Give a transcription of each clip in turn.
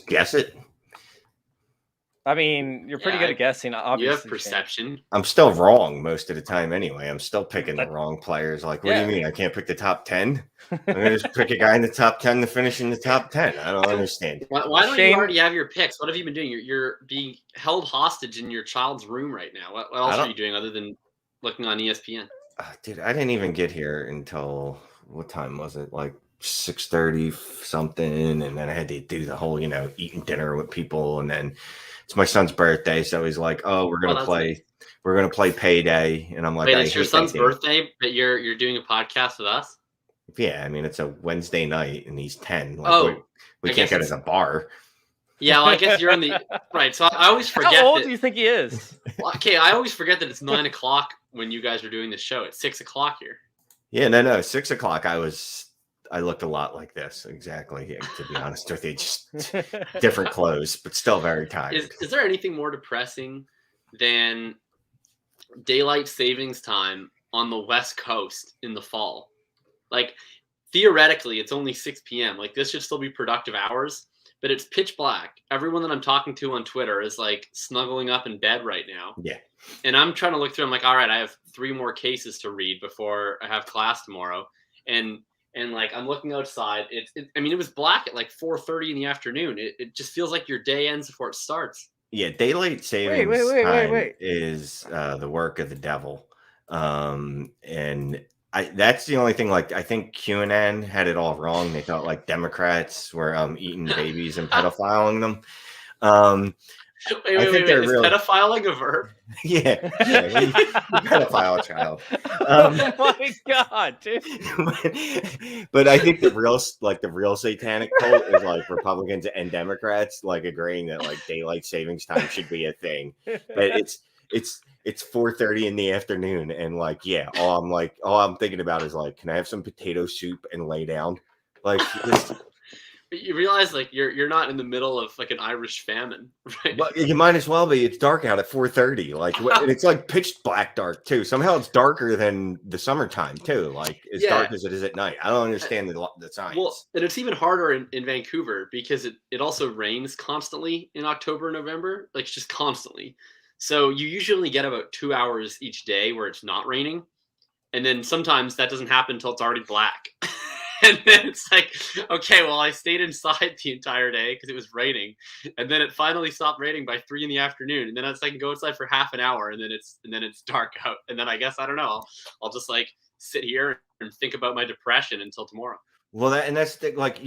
guess it. I mean, you're pretty good at guessing, obviously. You have perception. I'm still wrong most of the time anyway. I'm still picking the wrong players. Like, what do you mean? I can't pick the top 10? I'm going to just pick a guy in the top 10 to finish in the top 10. I don't understand. Why don't you already have your picks? What have you been doing? You're being held hostage in your child's room right now. What else are you doing other than looking on ESPN? Dude, I didn't even get here until, what time was it? Like 6:30 something. And then I had to do the whole, eating dinner with people. And then it's my son's birthday, so he's like, "Oh, we're gonna play. Nice. We're gonna play Payday," and I'm like, "Wait, it's your son's birthday, but you're doing a podcast with us?" Yeah, I mean it's a Wednesday night, and he's 10. Like, we can't get at a bar. Yeah, well, I guess you're in the right. So I always forget. How old do you think he is? Okay, I always forget that it's 9:00 when you guys are doing the show. It's 6:00 here. Yeah, no, 6:00. I looked a lot like this, exactly. To be honest with you, just different clothes, but still very tired. Is there anything more depressing than daylight savings time on the West Coast in the fall? Like, theoretically, it's only 6 p.m. Like, this should still be productive hours, but it's pitch black. Everyone that I'm talking to on Twitter is like snuggling up in bed right now. Yeah. And I'm trying to look through. I'm like, all right, I have 3 more cases to read before I have class tomorrow. And like, I'm looking outside. It was black at like 4:30 in the afternoon. It just feels like your day ends before it starts. Yeah, daylight savings time is the work of the devil. And that's the only thing. Like, I think QAnon had it all wrong. They thought like Democrats were eating babies and pedophiling them. Wait, is pedophiling a verb? Yeah, you pedophile a child. Oh my god, dude! But I think the real satanic cult is like Republicans and Democrats like agreeing that like daylight savings time should be a thing. But it's 4:30 in the afternoon, and like, yeah, all I'm thinking about is like, can I have some potato soup and lay down? Like, you realize like you're not in the middle of like an Irish famine, right? But you might as well be. It's dark out at 4:30. Like, and it's like pitch black dark too. Somehow it's darker than the summertime too. Like as dark as it is at night. I don't understand the science. Well, and it's even harder in Vancouver because it also rains constantly in October and November, like just constantly. So you usually get about 2 hours each day where it's not raining, and then sometimes that doesn't happen until it's already black. And then it's like, okay, well, I stayed inside the entire day because it was raining, and then it finally stopped raining by 3 in the afternoon, and then I can go outside for half an hour, and then it's dark out, and then I guess I don't know, I'll just like sit here and think about my depression until tomorrow. Well, that's like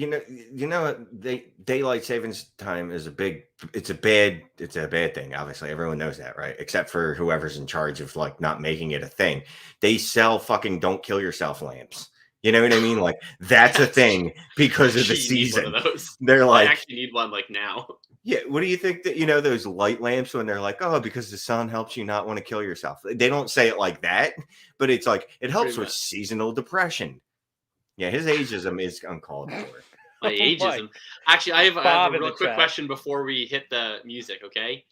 daylight savings time is a bad thing. Obviously, everyone knows that, right? Except for whoever's in charge of like not making it a thing. They sell fucking "Don't Kill Yourself" lamps. You know what I mean? Like, that's a thing because of the season. Need one of those. They're like, I actually need one like now. Yeah. What do you think that, those light lamps when they're like, oh, because the sun helps you not want to kill yourself. They don't say it like that, but it's like, it helps with seasonal depression. Yeah. His ageism is uncalled for. My ageism. Actually, I have a real quick question before we hit the music. Okay.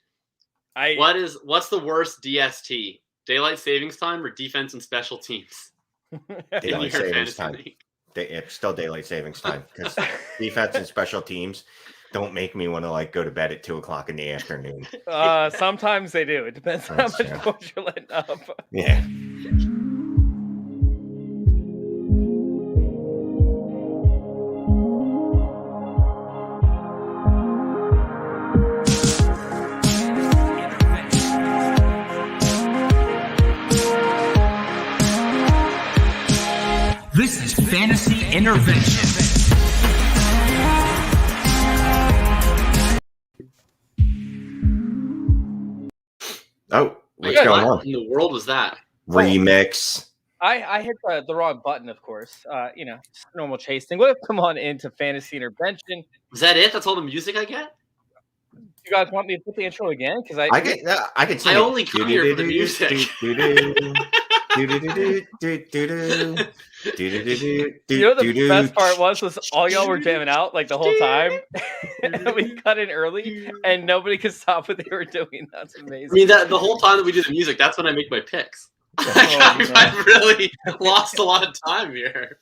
What's the worst DST? Daylight savings time or defense and special teams? Daylight savings time. Still daylight savings time because defense and special teams don't make me want to like go to bed at 2:00 in the afternoon. Sometimes they do. It depends on how much points you're letting up. Yeah. This is Fantasy Intervention. Oh, what's going on? What in the world was that? Remix. I hit the wrong button, of course. Normal chase thing. We'll come on into Fantasy Intervention. Is that it? That's all the music I get? You guys want me to put the intro again? Because I can sing. I only come here for the music. The best part was all y'all were jamming out like the whole time, and we cut in early, and nobody could stop what they were doing. That's amazing. I mean, the whole time that we do the music, that's when I make my picks. I've really lost a lot of time here.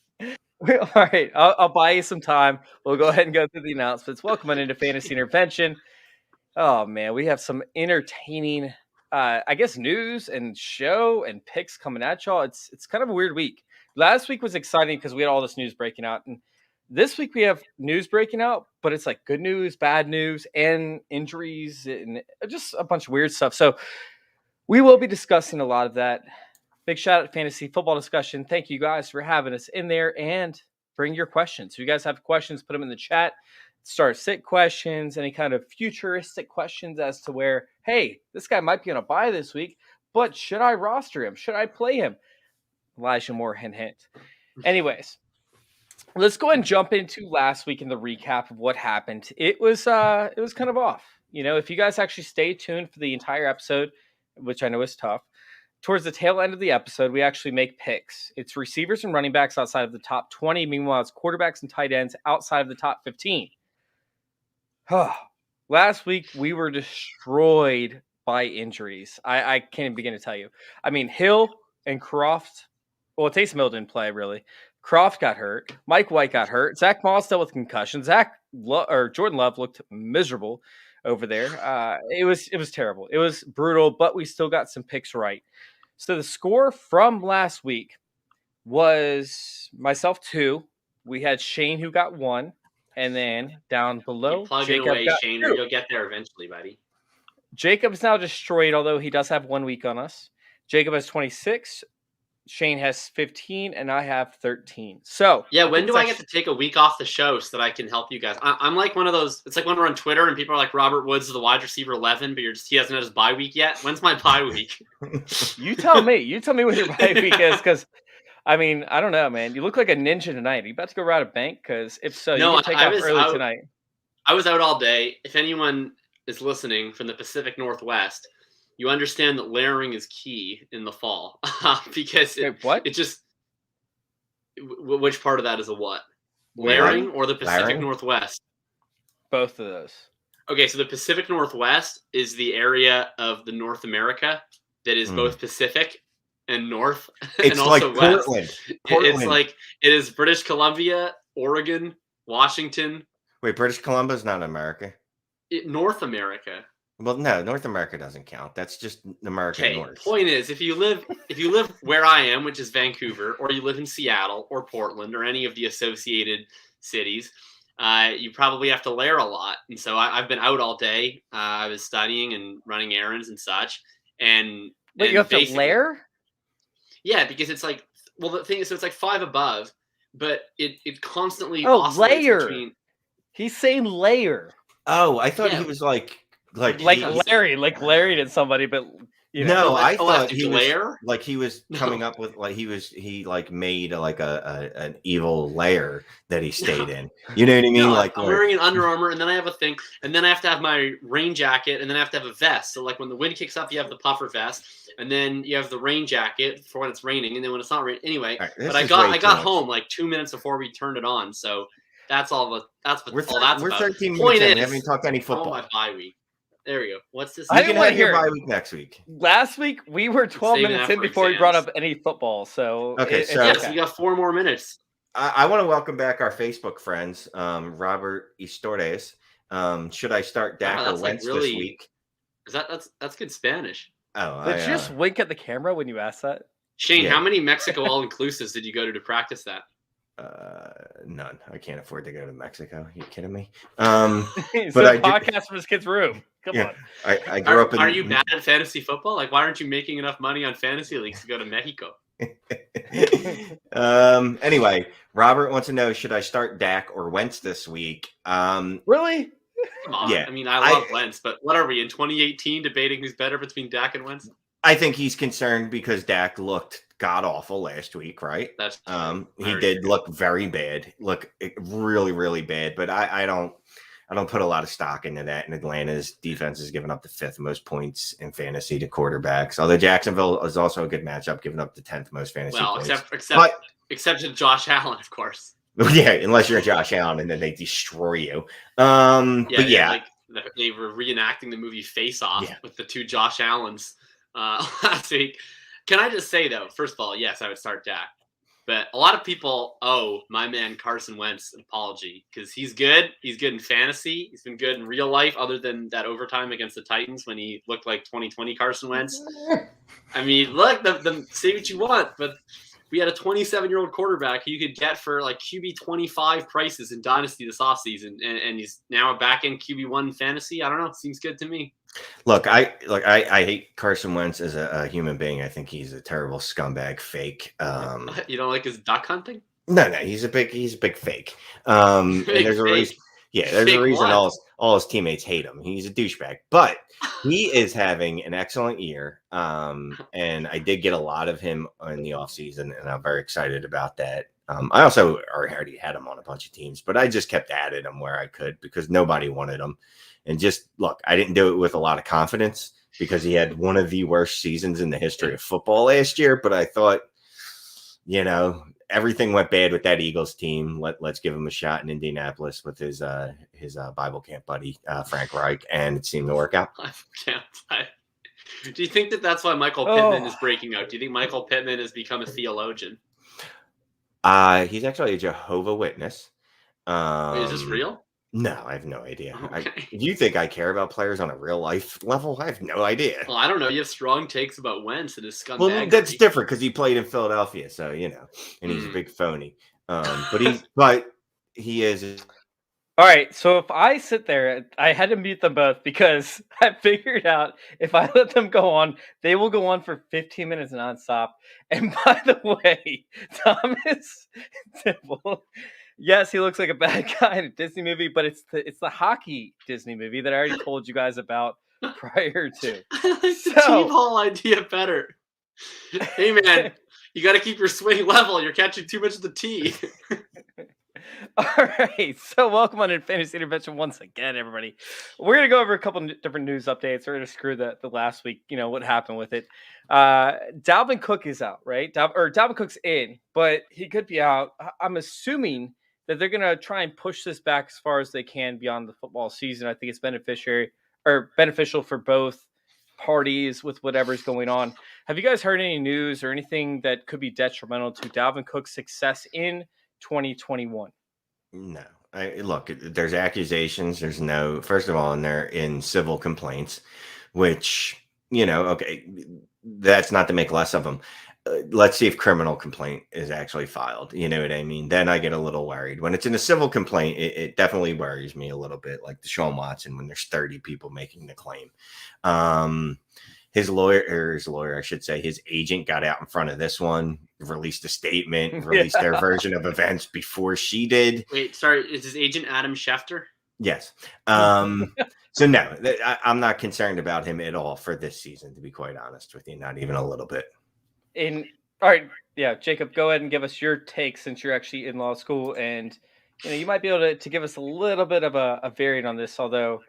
All right, I'll buy you some time. We'll go ahead and go through the announcements. Welcome on into Fantasy Intervention. Oh man, we have some entertaining, I guess, news and show and picks coming at y'all. It's kind of a weird week. Last week was exciting because we had all this news breaking out, and this week we have news breaking out, but it's like good news, bad news, and injuries, and just a bunch of weird stuff. So we will be discussing a lot of that. Big shout out to Fantasy Football Discussion. Thank you guys for having us in there and bring your questions. If you guys have questions, put them in the chat. Start sit questions, any kind of futuristic questions as to where, hey, this guy might be on a bye this week, but should I roster him? Should I play him? Elijah Moore, hint, hint. Anyways, let's go ahead and jump into last week in the recap of what happened. It was kind of off. If you guys actually stay tuned for the entire episode, which I know is tough, towards the tail end of the episode, we actually make picks. It's receivers and running backs outside of the top 20. Meanwhile, it's quarterbacks and tight ends outside of the top 15. Last week, we were destroyed by injuries. I can't even begin to tell you. I mean, Hill and Croft. Well, Taysom Hill didn't play, really. Croft got hurt. Mike White got hurt. Zach Moss dealt with concussion. Jordan Love looked miserable over there. It was terrible. It was brutal, but we still got some picks right. So the score from last week was myself 2. We had Shane who got 1, and then down below, you plug Jakob it away, got Shane. 2. You'll get there eventually, buddy. Jacob's now destroyed, although he does have 1 week on us. Jakob has 26. Shane has 15, and I have 13. So yeah, when do I get to take a week off the show so that I can help you guys? I'm like one of those. It's like when we're on Twitter and people are like, Robert Woods is the wide receiver 11, but he hasn't had his bye week yet. When's my bye week? You tell me. You tell me when your bye week is, because I mean, I don't know, man. You look like a ninja tonight. Are you about to go rob a bank? Because if so, no, you can take off early tonight. I was out all day. If anyone is listening from the Pacific Northwest, you understand that layering is key in the fall because it just which part of that is a what? Layering or the Pacific Northwest? Both of those. Okay, so the Pacific Northwest is the area of the North America that is both Pacific and North it's and also like West. Portland. It's like it is British Columbia, Oregon, Washington. Wait, British Columbia is not America. North America. Well, no, North America doesn't count. That's just America North. Point is, if you live where I am, which is Vancouver, or you live in Seattle or Portland or any of the associated cities, you probably have to layer a lot. And so I've been out all day. I was studying and running errands and such. And you have to layer? Yeah, because it's like, well, the thing is, so it's like 5 above, but it constantly layer. Between... He's saying layer. Oh, I thought he was like Larry did somebody, but no, I thought he was like he was coming up with like he made like an evil lair that he stayed in. You know what I mean? Like I'm wearing an Under Armour, and then I have a thing, and then I have to have my rain jacket, and then I have to have a vest. So like when the wind kicks up, you have the puffer vest, and then you have the rain jacket for when it's raining, and then when it's not raining. Anyway, right, but I got home like 2 minutes before we turned it on, so that's all. We're 13 minutes in. We haven't talked any football. My bye week. There we go. What's this? I didn't want to hear bye week next week. Last week we were 12 minutes in before we brought up any football. So yes, we got 4 more minutes. I want to welcome back our Facebook friends, Robert Istordes. Should I start Dak or Wentz this week? That's good Spanish. Oh, did you just wink at the camera when you asked that? Shane, how many Mexico all-inclusives did you go to practice that? None. I can't afford to go to Mexico. Are you kidding me? So but I podcast from his kid's room. Come on. I grew up in. Are you bad at fantasy football? Like, why aren't you making enough money on fantasy leagues to go to Mexico? Anyway, Robert wants to know: should I start Dak or Wentz this week? Really? Come on. Yeah. I mean, I love Wentz, but what are we in 2018 debating who's better between Dak and Wentz? I think he's concerned because Dak looked god awful last week, right? That's he did look very bad, look really, really bad. But I don't put a lot of stock into that. And Atlanta's defense is giving up the 5th most points in fantasy to quarterbacks. Although Jacksonville is also a good matchup, giving up the 10th most fantasy points. Except to Josh Allen, of course. Yeah, unless you're Josh Allen, and then they destroy you. Like they were reenacting the movie Face Off with the 2 Josh Allens last week. Can I just say though, first of all, yes, I would start Dak. But a lot of people owe my man Carson Wentz an apology because he's good. He's good in fantasy. He's been good in real life, other than that overtime against the Titans when he looked like 2020 Carson Wentz. I mean, look, say what you want, but we had a 27-year-old quarterback who you could get for like QB 25 prices in Dynasty this offseason, and he's now back in QB1 fantasy. I don't know. It seems good to me. Look, I hate Carson Wentz as a human being. I think he's a terrible scumbag fake. You don't like his duck hunting? No, he's a big fake. And there's a reason. Yeah, there's a reason all his teammates hate him. He's a douchebag, but he is having an excellent year. And I did get a lot of him in the offseason, and I'm very excited about that. I also already had him on a bunch of teams, but I just kept adding him where I could because nobody wanted him. And just look, I didn't do it with a lot of confidence because he had one of the worst seasons in the history of football last year. But I thought, everything went bad with that Eagles team. Let's give him a shot in Indianapolis with his Bible camp buddy, Frank Reich, and it seemed to work out. Do you think that's why Michael Pittman is breaking out? Do you think Michael Pittman has become a theologian? He's actually a Jehovah's Witness. Wait, is this real? No, I have no idea. Okay. You think I care about players on a real life level? I have no idea. Well, I don't know. You have strong takes about Wentz and his scumbag. Well, that's different because he played in Philadelphia, so and he's a big phony. But he is. All right, so if I sit there, I had to mute them both because I figured out if I let them go on, they will go on for 15 minutes nonstop. And by the way, Thomas Tibble, yes, he looks like a bad guy in a Disney movie, but it's the hockey Disney movie that I already told you guys about prior to. I like the team ball idea better. Hey, man, you got to keep your swing level. You're catching too much of the tee. All right, so welcome on Fantasy Intervention once again, everybody. We're going to go over a couple of different news updates. We're going to screw the last week, what happened with it. Dalvin Cook is out, right? Dalvin Cook's in, but he could be out. I'm assuming that they're going to try and push this back as far as they can beyond the football season. I think it's beneficial for both parties with whatever's going on. Have you guys heard any news or anything that could be detrimental to Dalvin Cook's success in 2021? No. Look, there's accusations. There's no, first of all, and they're in civil complaints, which, okay, that's not to make less of them. Let's see if criminal complaint is actually filed. You know what I mean? Then I get a little worried. When it's in a civil complaint, it definitely worries me a little bit, like Deshaun Watson, when there's 30 people making the claim. His lawyer, I should say, his agent got out in front of this one, released a statement, released their version of events before she did. Wait, sorry, is his agent Adam Schefter? Yes. So no, I'm not concerned about him at all for this season, to be quite honest with you, not even a little bit. All right, yeah, Jacob, go ahead and give us your take since you're actually in law school, and you might be able to give us a little bit of a variant on this, although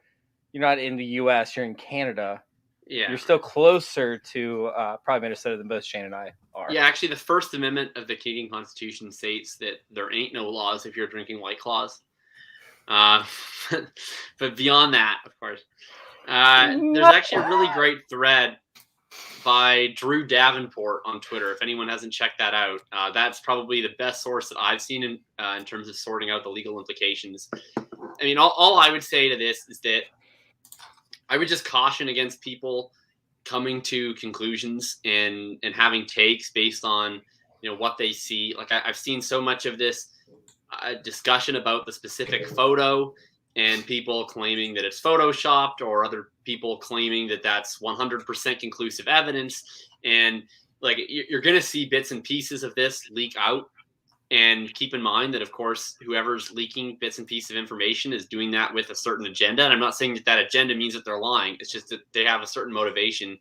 you're not in the U.S., you're in Canada. Yeah, you're still closer to Prime Minnesota than both Shane and I are. Yeah, actually, the First Amendment of the Canadian Constitution states that there ain't no laws if you're drinking White Claws. But beyond that, of course, there's actually a really great thread by Drew Davenport on Twitter. If anyone hasn't checked that out, that's probably the best source that I've seen in terms of sorting out the legal implications. I mean, all I would say to this is that I would just caution against people coming to conclusions and having takes based on what they see. Like I've seen so much of this discussion about the specific photo and people claiming that it's photoshopped, or other people claiming that that's 100% conclusive evidence. And like you're going to see bits and pieces of this leak out. And keep in mind that, of course, whoever's leaking bits and pieces of information is doing that with a certain agenda. And I'm not saying that agenda means that they're lying. It's just that they have a certain motivation.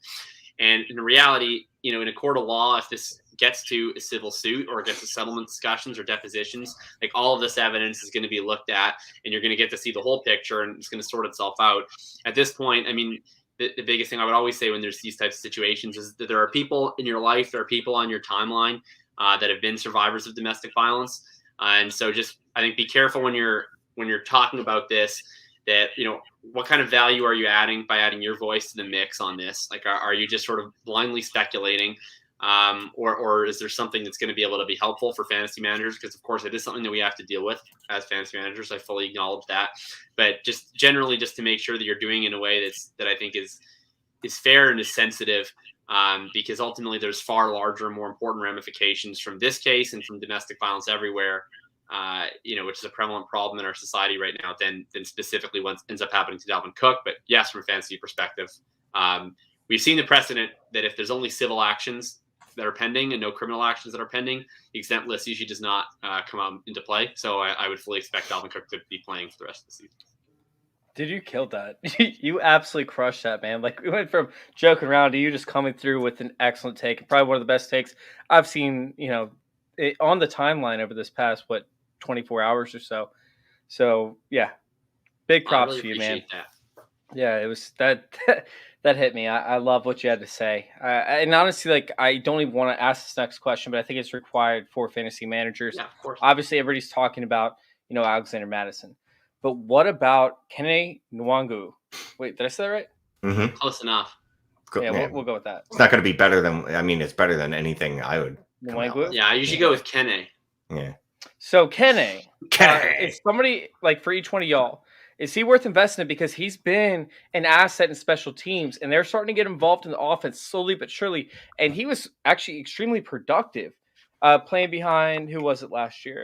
And in reality, in a court of law, if this gets to a civil suit or gets to settlement discussions or depositions, like all of this evidence is going to be looked at, and you're going to get to see the whole picture, and it's going to sort itself out. At this point, I mean, the biggest thing I would always say when there's these types of situations is that there are people in your life, there are people on your timeline that have been survivors of domestic violence. And so just, I think, be careful when you're talking about this, that, what kind of value are you adding by adding your voice to the mix on this? Like, are you just sort of blindly speculating? Or is there something that's going to be able to be helpful for fantasy managers? Because, of course, it is something that we have to deal with as fantasy managers. I fully acknowledge that. But just generally, just to make sure that you're doing it in a way that I think is fair and is sensitive, because ultimately there's far larger, more important ramifications from this case and from domestic violence everywhere, which is a prevalent problem in our society right now than specifically what ends up happening to Dalvin Cook. But yes, from a fantasy perspective, we've seen the precedent that if there's only civil actions that are pending and no criminal actions that are pending, the exempt list usually does not come out into play. So I would fully expect Dalvin Cook to be playing for the rest of the season. Did you kill that? You absolutely crushed that, man. Like, we went from joking around to you just coming through with an excellent take. Probably one of the best takes I've seen, on the timeline over this past, 24 hours or so. So, yeah, big props really to you, man. That. Yeah, it was that hit me. I love what you had to say. And honestly, like, I don't even want to ask this next question, but I think it's required for fantasy managers. Yeah, of course. Obviously, everybody's talking about, Alexander Madison. But what about Kene Nwangu? Wait, did I say that right? Mm-hmm. Close enough. Yeah, we'll go with that. It's not going to be better than. I mean, it's better than anything I would. Nwangu? Yeah, I usually go with Kene. Yeah. So Kene, if somebody like for each one of y'all, is he worth investing in? Because he's been an asset in special teams, and they're starting to get involved in the offense slowly but surely. And he was actually extremely productive, playing behind who was it last year?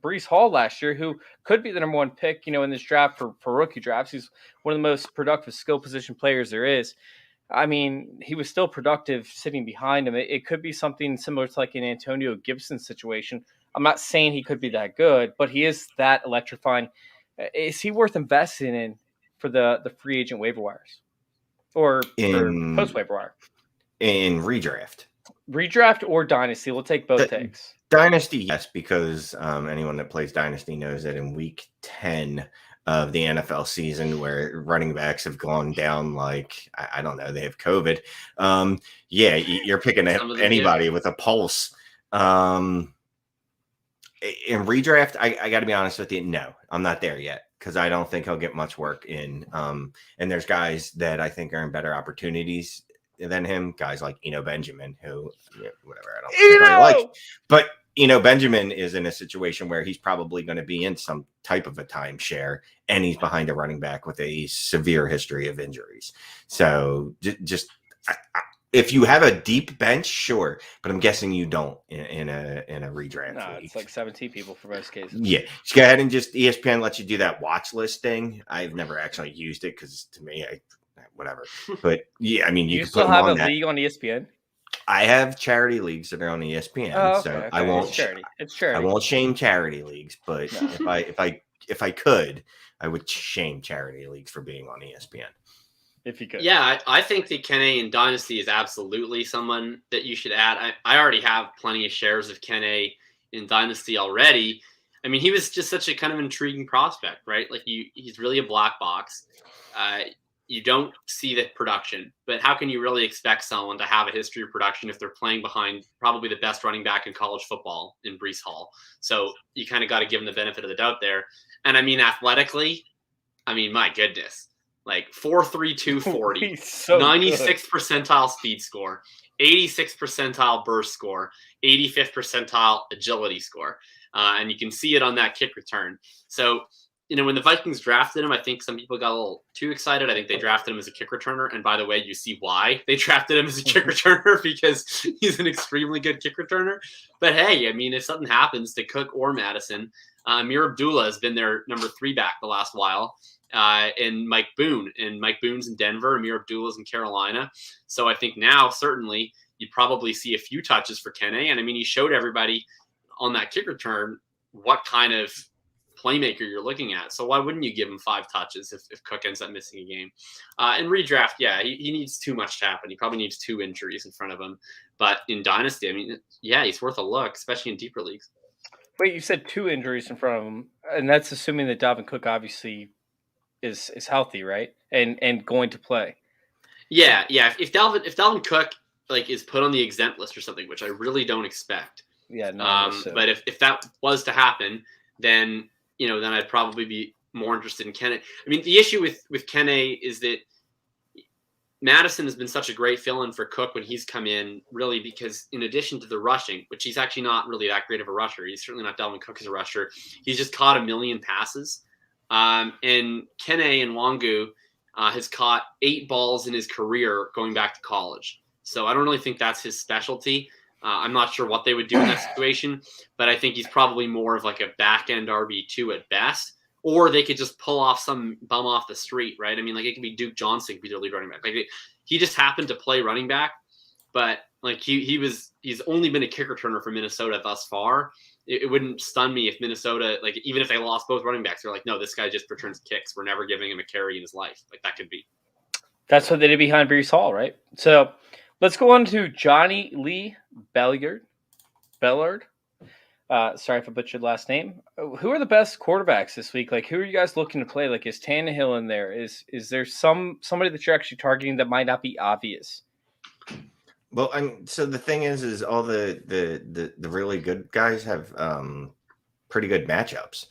Breece Hall last year, who could be the number one pick, in this draft for rookie drafts. He's one of the most productive skill position players there is. I mean, he was still productive sitting behind him. It could be something similar to like an Antonio Gibson situation. I'm not saying he could be that good, but he is that electrifying. Is he worth investing in for the free agent waiver wires or for post waiver wire? In redraft? Redraft or dynasty? We'll take both takes. Dynasty, yes, because anyone that plays Dynasty knows that in week 10 of the NFL season, where running backs have gone down like, I don't know, they have COVID. You're picking anybody with a pulse. In redraft, I got to be honest with you, no, I'm not there yet because I don't think he'll get much work in. And there's guys that I think are in better opportunities than him, guys like Benjamin, who whatever, I don't really like. But Benjamin is in a situation where he's probably going to be in some type of a timeshare, and he's behind a running back with a severe history of injuries. So just if you have a deep bench, sure, but I'm guessing you don't in a redraft. No, league. It's like 17 people for most cases. Yeah, just go ahead and just ESPN lets you do that watch list thing. I've never actually used it because to me, whatever. But yeah, I mean, you can still put have them on a league on ESPN. I have charity leagues that are on ESPN, okay. I won't. It's charity. I won't shame charity leagues, but if I could, I would shame charity leagues for being on ESPN. If you could. Yeah, I think that Kene in Dynasty is absolutely someone that you should add. I already have plenty of shares of Kene in Dynasty already. I mean, he was just such a kind of intriguing prospect, right? Like he's really a black box. You don't see the production, but how can you really expect someone to have a history of production if they're playing behind probably the best running back in college football in Breece Hall? So you kind of got to give him the benefit of the doubt there. And I mean, athletically, my goodness, like 4.32 40, so 96th good. Percentile speed score, 86th percentile burst score, 85th percentile agility score. And you can see it on that kick return. So, when the Vikings drafted him, I think some people got a little too excited. I think they drafted him as a kick returner. And by the way, you see why they drafted him as a kick returner, because he's an extremely good kick returner. But hey, if something happens to Cook or Madison, Amir Abdullah has been their number 3 back the last while. And Mike Boone. And Mike Boone's in Denver. Amir Abdullah's in Carolina. So I think now, certainly, you'd probably see a few touches for Kene. And he showed everybody on that kick return what kind of playmaker you're looking at. So why wouldn't you give him 5 touches if Cook ends up missing a game? In redraft, yeah, he needs too much to happen. He probably needs 2 injuries in front of him. But in Dynasty, he's worth a look, especially in deeper leagues. Wait, you said 2 injuries in front of him, and that's assuming that Dalvin Cook obviously is healthy, right? And going to play. Yeah. If Dalvin Cook is put on the exempt list or something, which I really don't expect. Yeah, no. But if that was to happen, then then I'd probably be more interested in Kene. The issue with Kene is that Madison has been such a great fill-in for Cook when he's come in, really, because in addition to the rushing, which he's actually not really that great of a rusher, he's certainly not Dalvin Cook as a rusher. He's just caught a million passes. And Kene and Wangu has caught 8 balls in his career going back to college. So I don't really think that's his specialty. I'm not sure what they would do in that situation, but I think he's probably more of like a back-end RB2 at best. Or they could just pull off some bum off the street, right? I mean, like it could be Duke Johnson, could be their lead running back. Like he just happened to play running back, but like he's only been a kick returner for Minnesota thus far. It wouldn't stun me if Minnesota, like even if they lost both running backs, they're like, no, this guy just returns kicks. We're never giving him a carry in his life. Like that could be. That's what they did behind Brees Hall, right? So let's go on to Johnny Lee Bellard. Sorry if I butchered last name. Who are the best quarterbacks this week? Like, who are you guys looking to play? Like, is Tannehill in there? Is there somebody that you're actually targeting that might not be obvious? Well, so the thing is all the really good guys have pretty good matchups.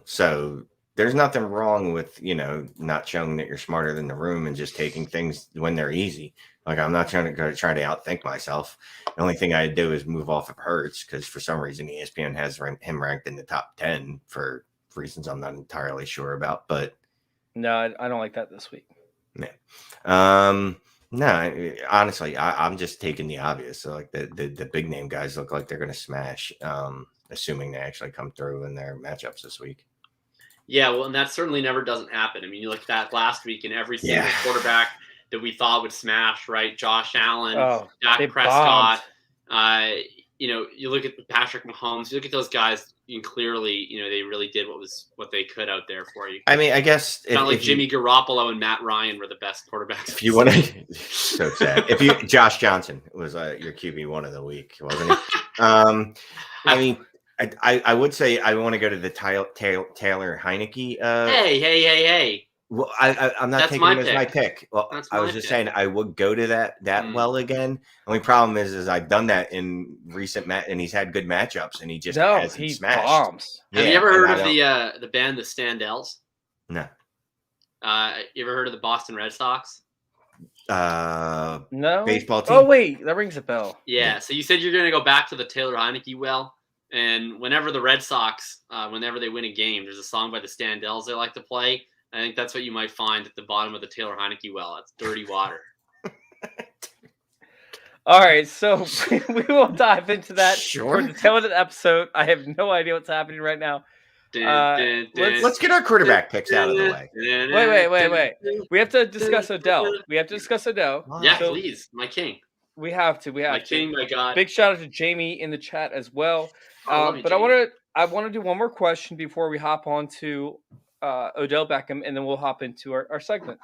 So there's nothing wrong with, not showing that you're smarter than the room and just taking things when they're easy. Like, I'm not trying to outthink myself. The only thing I do is move off of Hurts because for some reason ESPN has him ranked in the top 10 for reasons I'm not entirely sure about. But no, I don't like that this week. Yeah. No, honestly, I'm just taking the obvious. So like the big name guys look like they're going to smash, assuming they actually come through in their matchups this week. Yeah, well, and that certainly never doesn't happen. I mean, you look at that last week and every single quarterback that we thought would smash, right? Josh Allen, Dak Prescott. You look at Patrick Mahomes. You look at those guys, and clearly, they really did what they could out there for you. I mean, I guess it's not like Jimmy Garoppolo and Matt Ryan were the best quarterbacks. If you want to, so sad. Josh Johnson was your QB1 of the week, wasn't he? I mean, I would say I want to go to the Taylor Heineke. Hey. Well, I'm not taking him as my pick. Well, I was just saying I would go to that well again. Only problem is I've done that in recent and he's had good matchups and he just hasn't smashed. Bombs. Have you ever heard of the band the Standells? No. You ever heard of the Boston Red Sox? No. Baseball team. Oh wait, that rings a bell. Yeah. So you said you're going to go back to the Taylor Heineke well, and whenever the Red Sox, whenever they win a game, there's a song by the Standells they like to play. I think that's what you might find at the bottom of the Taylor Heineke well. It's dirty water. All right, so we will dive into that for the tail of the episode. I have no idea what's happening right now. Let's get our quarterback picks out of the way. Wait. We have to discuss Odell. Yeah, so please, my king. We have to. My king, my God. Big shout out to Jamie in the chat as well. But Jamie. I want to do one more question before we hop on to Odell Beckham, and then we'll hop into our segment.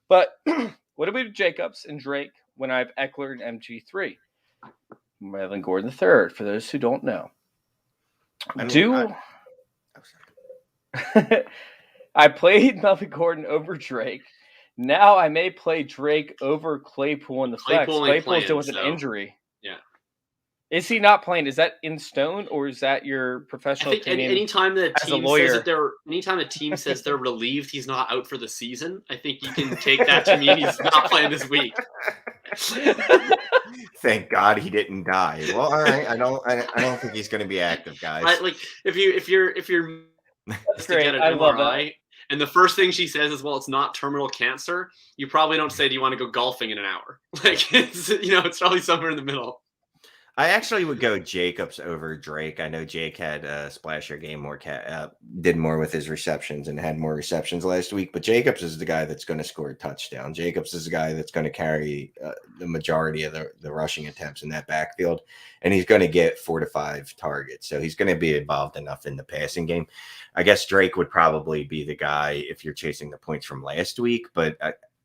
But what do we do Jacobs and Drake when I have Eckler and MG3? Melvin Gordon III, for those who don't know. I played Melvin Gordon over Drake. Now I may play Drake over Claypool in the flex. Claypool's dealing with an injury. Yeah. Is he not playing? Is that in stone, or is that your professional opinion? Anytime the team says they're relieved he's not out for the season, I think you can take that to mean he's not playing this week. Thank God he didn't die. Well, all right. I don't think he's going to be active, guys. If you're that's great. I love that. And the first thing she says is, well, it's not terminal cancer. You probably don't say, do you want to go golfing in an hour? Like, it's probably somewhere in the middle. I actually would go Jacobs over Drake. I know Jake had a splasher game did more with his receptions and had more receptions last week. But Jacobs is the guy that's going to score a touchdown. Jacobs is the guy that's going to carry the majority of the rushing attempts in that backfield. And he's going to get 4 to 5 targets. So he's going to be involved enough in the passing game. I guess Drake would probably be the guy if you're chasing the points from last week. But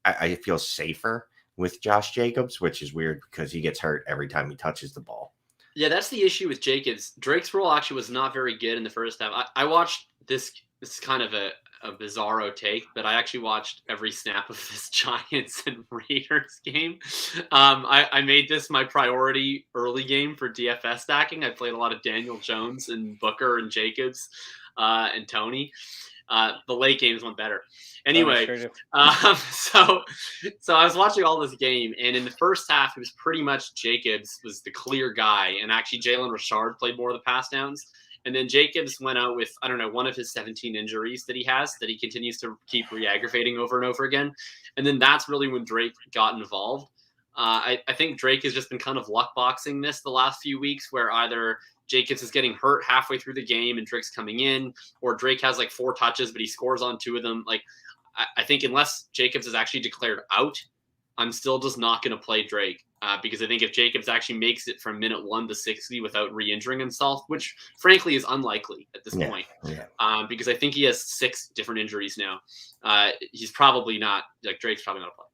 I feel safer with Josh Jacobs, which is weird because he gets hurt every time he touches the ball. Yeah, that's the issue with Jacobs. Drake's role actually was not very good in the first half. I watched this is kind of a bizarro take, but I actually watched every snap of this Giants and Raiders game. I made this my priority early game for DFS stacking. I played a lot of Daniel Jones and Booker and Jacobs and Tony. The late games went better. Anyway, Sure do. so I was watching all this game, and in the first half, it was pretty much Jacobs was the clear guy, and actually Jalen Richard played more of the pass downs. And then Jacobs went out with, I don't know, one of his 17 injuries that he has that he continues to keep re-aggravating over and over again. And then that's really when Drake got involved. I think Drake has just been kind of luck boxing this the last few weeks, where either Jacobs is getting hurt halfway through the game and Drake's coming in, or Drake has like 4 touches, but he scores on 2 of them. Like, I think unless Jacobs is actually declared out, I'm still just not going to play Drake. Because I think if Jacobs actually makes it from minute 1 to 60 without re-injuring himself, which frankly is unlikely at this point, because I think he has 6 different injuries now. He's probably not, like, Drake's probably not a play.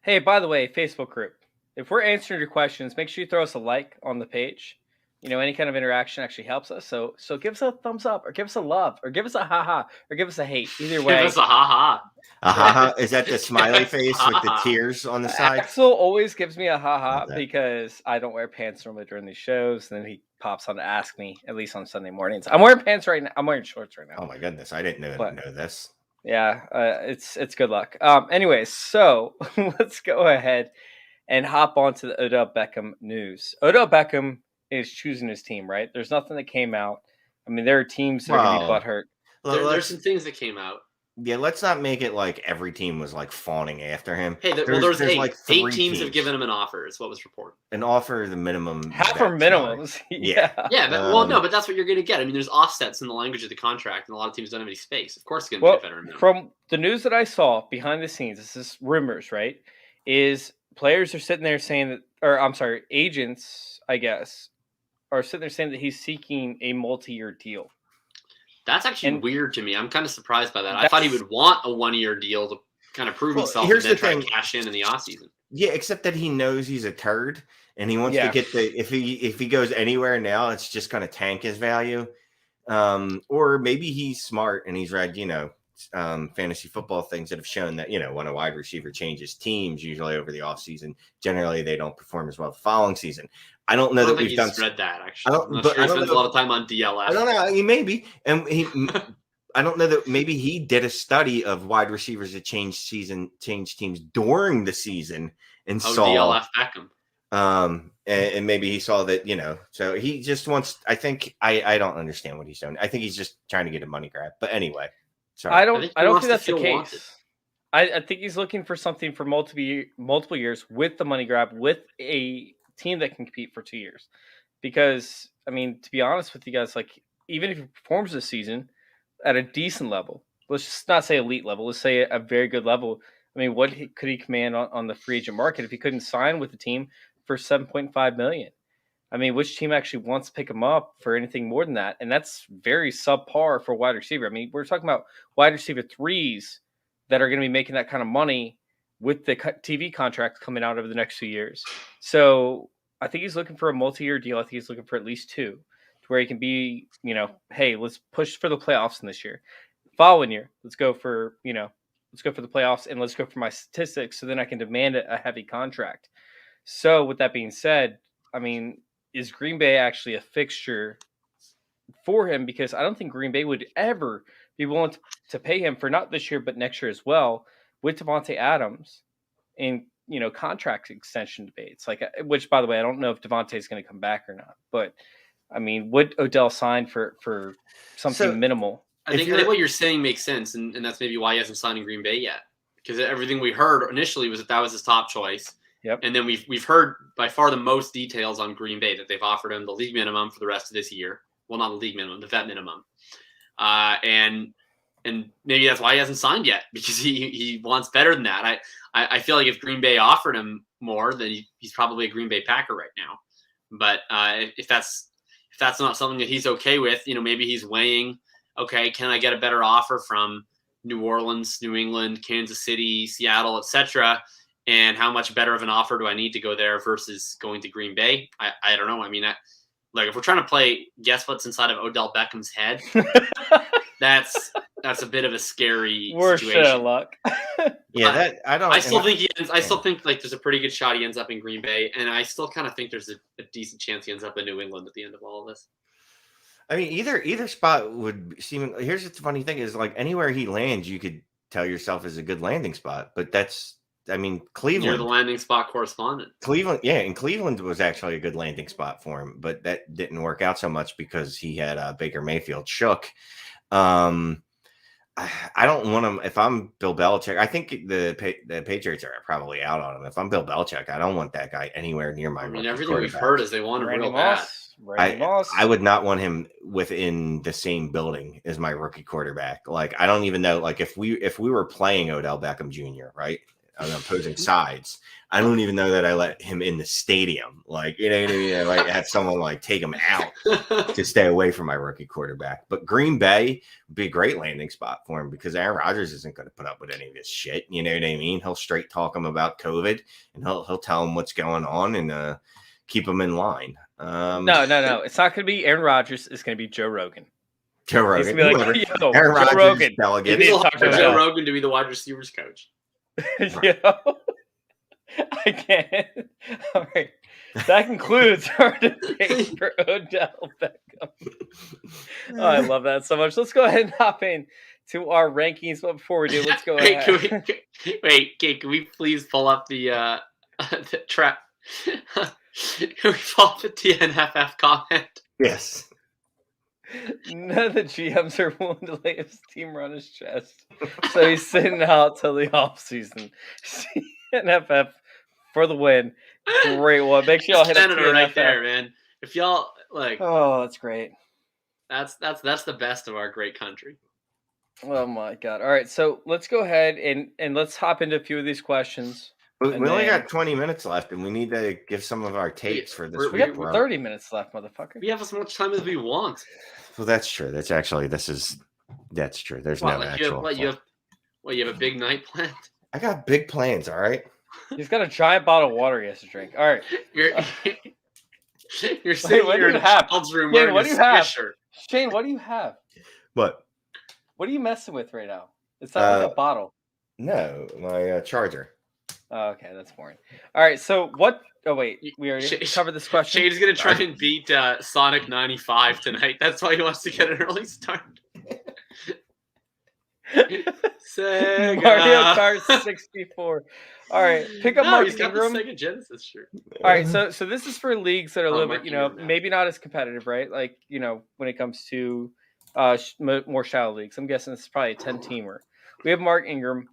Hey, by the way, Facebook group, if we're answering your questions, make sure you throw us a like on the page. You know, any kind of interaction actually helps us. So give us a thumbs up, or give us a love, or give us a haha, or give us a hate. Either way. Give us a haha. A haha? Is that the smiley face with the tears on the side? Axel always gives me a haha because I don't wear pants normally during these shows. And then he pops on to ask me, at least on Sunday mornings. I'm wearing pants right now. I'm wearing shorts right now. Oh my goodness. I didn't know this. Yeah, it's good luck. Anyways, so let's go ahead and hop onto the Odell Beckham news. Odell Beckham is choosing his team, right? There's nothing that came out. I mean, there are teams that are going to be butthurt. There's some things that came out. Yeah, let's not make it like every team was like fawning after him. Hey, there's 8. Like 8 teams have given him an offer, is what was reported. An offer, the minimum. Half are minimums. Yeah. Yeah, but that's what you're going to get. I mean, there's offsets in the language of the contract, and a lot of teams don't have any space. Of course, it's going to be a veteran minimum. From the news that I saw behind the scenes, this is rumors, right? Is players are sitting there saying that, or I'm sorry, agents, I guess, are sitting there saying that he's seeking a multi-year deal. That's actually weird to me. I'm kind of surprised by that. I thought he would want a 1-year deal to kind of prove himself and then try to cash in the offseason. Yeah, except that he knows he's a turd, and he wants to get if he goes anywhere now, it's just going to tank his value. Or maybe he's smart and he's read, fantasy football things that have shown that, when a wide receiver changes teams, usually over the offseason, generally they don't perform as well the following season. I don't know that we've done read that actually. I'm not sure he spends a lot of time on DLF. I don't know. I mean, maybe, and I don't know that maybe he did a study of wide receivers that change teams during the season and saw DLF Beckham. And maybe he saw that, so he just wants. I think I don't understand what he's doing. I think he's just trying to get a money grab. But anyway, sorry. I don't think that's the case. I think he's looking for something for multiple years with the money grab, with a team that can compete for 2 years. Because, I mean, to be honest with you guys, like, even if he performs this season at a decent level, let's just not say elite level, let's say a very good level. I mean, what could he command on the free agent market if he couldn't sign with the team for $7.5 million? I mean, which team actually wants to pick him up for anything more than that? And that's very subpar for wide receiver. I mean, we're talking about wide receiver 3s that are going to be making that kind of money with the TV contract coming out over the next few years. So I think he's looking for a multi-year deal. I think he's looking for at least 2 to where he can be, hey, let's push for the playoffs in this year. Following year, let's go for the playoffs and let's go for my statistics so then I can demand a heavy contract. So with that being said, I mean, is Green Bay actually a fixture for him? Because I don't think Green Bay would ever be willing to pay him for not this year, but next year as well, with Devontae Adams in, contract extension debates. Like, which, by the way, I don't know if Devontae is going to come back or not. But, I mean, would Odell sign for something minimal? I think what you're saying makes sense, and that's maybe why he hasn't signed in Green Bay yet. Because everything we heard initially was that was his top choice. Yep. And then we've heard by far the most details on Green Bay, that they've offered him the league minimum for the rest of this year. Well, not the league minimum, the vet minimum. And maybe that's why he hasn't signed yet, because he wants better than that. I feel like if Green Bay offered him more, then he's probably a Green Bay Packer right now. But if that's not something that he's okay with, maybe he's weighing, okay, can I get a better offer from New Orleans, New England, Kansas City, Seattle, etc., and how much better of an offer do I need to go there versus going to Green Bay? I don't know. I mean, if we're trying to play guess what's inside of Odell Beckham's head, that's a bit of a scary situation. Shit of luck. Yeah, I still think like there's a pretty good shot he ends up in Green Bay, and I still kind of think there's a decent chance he ends up in New England at the end of all of this. I mean, either spot would seem. Here's the funny thing: is like anywhere he lands, you could tell yourself is a good landing spot. But that's, I mean, You're Cleveland. the landing spot correspondent. And Cleveland was actually a good landing spot for him, but that didn't work out so much because he had Baker Mayfield shook. I don't want him. If I'm Bill Belichick, I think the Patriots are probably out on him. If I'm Bill Belichick, I don't want that guy anywhere near my. I mean, everything we've heard is they want him real bad. I would not want him within the same building as my rookie quarterback. Like, I don't even know. Like, if we were playing Odell Beckham Jr., right, on opposing sides, I don't even know that I let him in the stadium. Like, you know what I mean? I might have someone like take him out to stay away from my rookie quarterback. But Green Bay would be a great landing spot for him because Aaron Rodgers isn't going to put up with any of this shit. You know what I mean? He'll straight talk him about COVID, and he'll tell him what's going on and keep him in line. No. It's not going to be Aaron Rodgers. It's going to be Joe Rogan. Joe Rogan. He's gonna be like, yo, Aaron Joe Rodgers Rogan. delegate. Maybe they'll hire Joe Rogan to be the wide receivers coach. Yo, I can't. All right. That concludes our debate for Odell Beckham. Oh, I lap that so much. Let's go ahead and hop in to our rankings. But before we do, let's go ahead. Can we please pull up the trap? Can we pull up the TNFF comment? Yes. None of the GMs are willing to lay his team on his chest. So he's sitting out till the offseason. TNFF for the win. Great one. Make sure y'all hit up TNFF. Right there, man. If y'all like, oh, that's great. That's the best of our great country. Oh my God. All right, so let's go ahead and let's hop into a few of these questions. We only got 20 minutes left, and we need to give some of our takes for this We week. got 30 minutes left, motherfucker. We have as much time as we want. Well, that's true. That's true. There's no actual. You have a big night planned? I got big plans. All right. He's got a giant bottle of water he has to drink. All right. You're sitting here in a child's room wearing a sweatshirt. Shane, what do you have? What? What are you messing with right now? It's not like a bottle. No, my charger. Oh, okay, that's boring. All right, so what? Oh wait, we already covered this question. Shane's gonna try and beat Sonic 95 tonight. That's why he wants to get an early start. Sega. Mario Kart 64. All right, pick up Mark he's got Ingram. the Sega Genesis shirt. All right, so this is for leagues that are a little bit, maybe not as competitive, right? Like, when it comes to more shallow leagues. I'm guessing this is probably a 10-teamer. We have Mark Ingram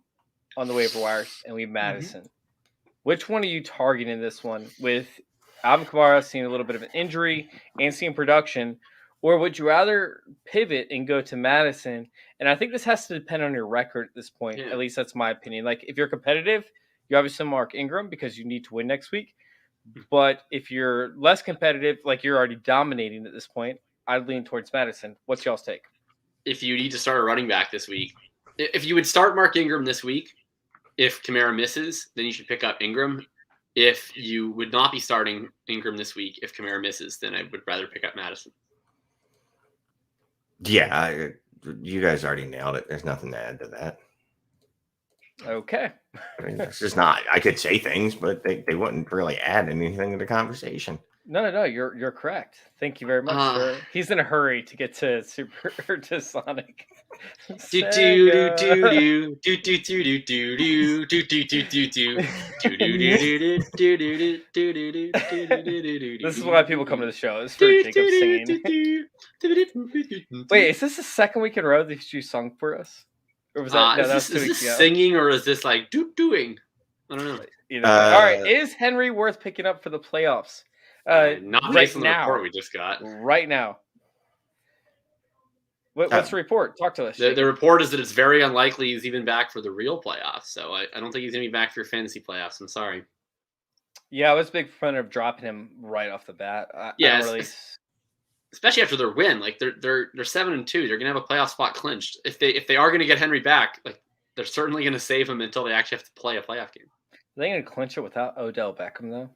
on the waiver wires, and we have Madison. Mm-hmm. Which one are you targeting this one with Alvin Kamara seeing a little bit of an injury and seeing production, or would you rather pivot and go to Madison? And I think this has to depend on your record at this point. Yeah. At least that's my opinion. Like, if you're competitive, you obviously Mark Ingram because you need to win next week. But if you're less competitive, like you're already dominating at this point, I'd lean towards Madison. What's y'all's take? If you need to start a running back this week, if you would start Mark Ingram this week, if Kamara misses, then you should pick up Ingram. If you would not be starting Ingram this week, if Kamara misses, then I would rather pick up Madison. Yeah, you guys already nailed it. There's nothing to add to that. Okay. I mean, it's just not. I could say things, but they wouldn't really add anything to the conversation. No, you're correct. Thank you very much. He's in a hurry to get to Sonic. This is why people come to the show. It's for Jacob singing. Wait, is this the second week in a row that you sung for us? Or was that is this singing or is this like doing? I don't know. All right, is Henry worth picking up for the playoffs? Not based on the report we just got. Right now. What's the report? Talk to us. The report is that it's very unlikely he's even back for the real playoffs. So I don't think he's going to be back for fantasy playoffs. I'm sorry. Yeah, I was a big fan of dropping him right off the bat. Especially after their win. Like they're 7-2. They're going to have a playoff spot clinched. If they are going to get Henry back, like they're certainly going to save him until they actually have to play a playoff game. Are they going to clinch it without Odell Beckham though?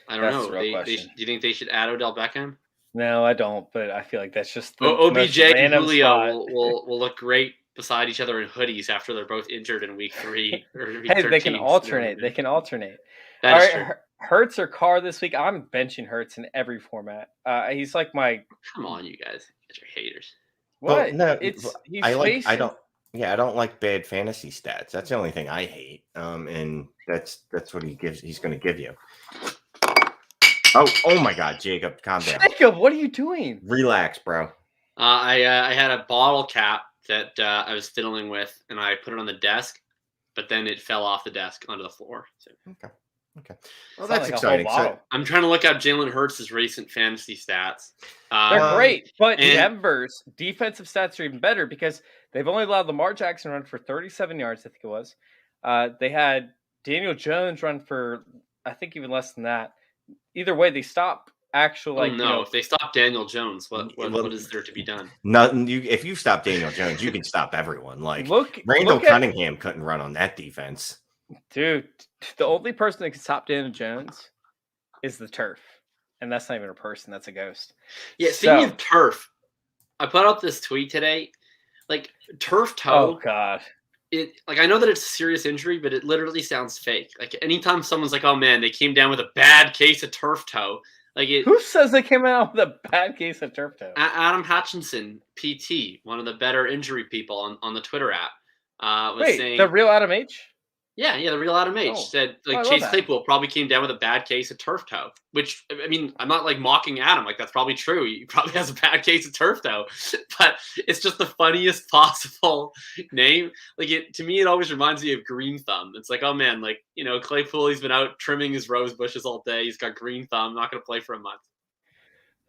I don't know. Do you think they should add Odell Beckham? No, I don't. But I feel like that's just OBJ and Julio will look great beside each other in hoodies after they're both injured in week 3. Or week 13. They can alternate. That's true. Hurts or Carr this week? I'm benching Hurts in every format. He's like my. Come on, you guys. You're haters. What? Well, no, He's I facing. I don't like bad fantasy stats. That's the only thing I hate. And that's what he's going to give you. Oh my God, Jacob, calm down. Jacob, what are you doing? Relax, bro. I had a bottle cap that I was fiddling with, and I put it on the desk, but then it fell off the desk onto the floor. So. Okay. Well, Sound that's like a exciting. whole So, bottle. I'm trying to look up Jalen Hurts' recent fantasy stats. They're great, but and- Denver's defensive stats are even better because they've only allowed Lamar Jackson run for 37 yards, I think it was. They had Daniel Jones run for, I think, even less than that. Either way, they stop actual if they stop Daniel Jones, what is there to be done? nothing. If you stop Daniel Jones, you can stop everyone. Like Randall look Cunningham couldn't run on that defense. Dude, the only person that can stop Daniel Jones is the turf. And that's not even a person, that's a ghost. Yeah, speaking of turf, I put up this tweet today. Like, turf toe. Oh, God. I know that it's a serious injury, but it literally sounds fake. Like, anytime someone's like, oh, man, they came down with a bad case of turf toe. Who says they came out with a bad case of turf toe? Adam Hutchinson, PT, one of the better injury people on the Twitter app, was saying... the real Adam H? Yeah, the real Adam H said Chase Claypool probably came down with a bad case of turf toe, which, I mean, I'm not mocking Adam. That's probably true. He probably has a bad case of turf toe, but it's just the funniest possible name. To me, it always reminds me of Green Thumb. It's like, oh man, Claypool, he's been out trimming his rose bushes all day. He's got green thumb, not going to play for a month.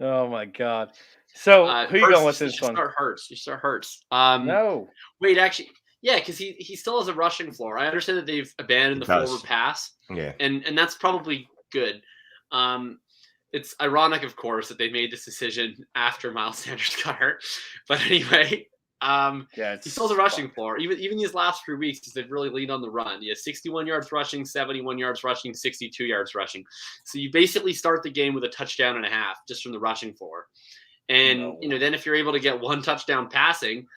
Oh my God. So who are you going with this one? You start Hurts. No. Wait, actually. Yeah, because he still has a rushing floor. I understand that they've abandoned the forward pass. Yeah. And that's probably good. It's ironic, of course, that they made this decision after Miles Sanders got hurt. But anyway, he still has a rushing floor. Even these last 3 weeks, they've really leaned on the run. He has 61 yards rushing, 71 yards rushing, 62 yards rushing. So you basically start the game with a touchdown and a half just from the rushing floor. And then if you're able to get one touchdown passing,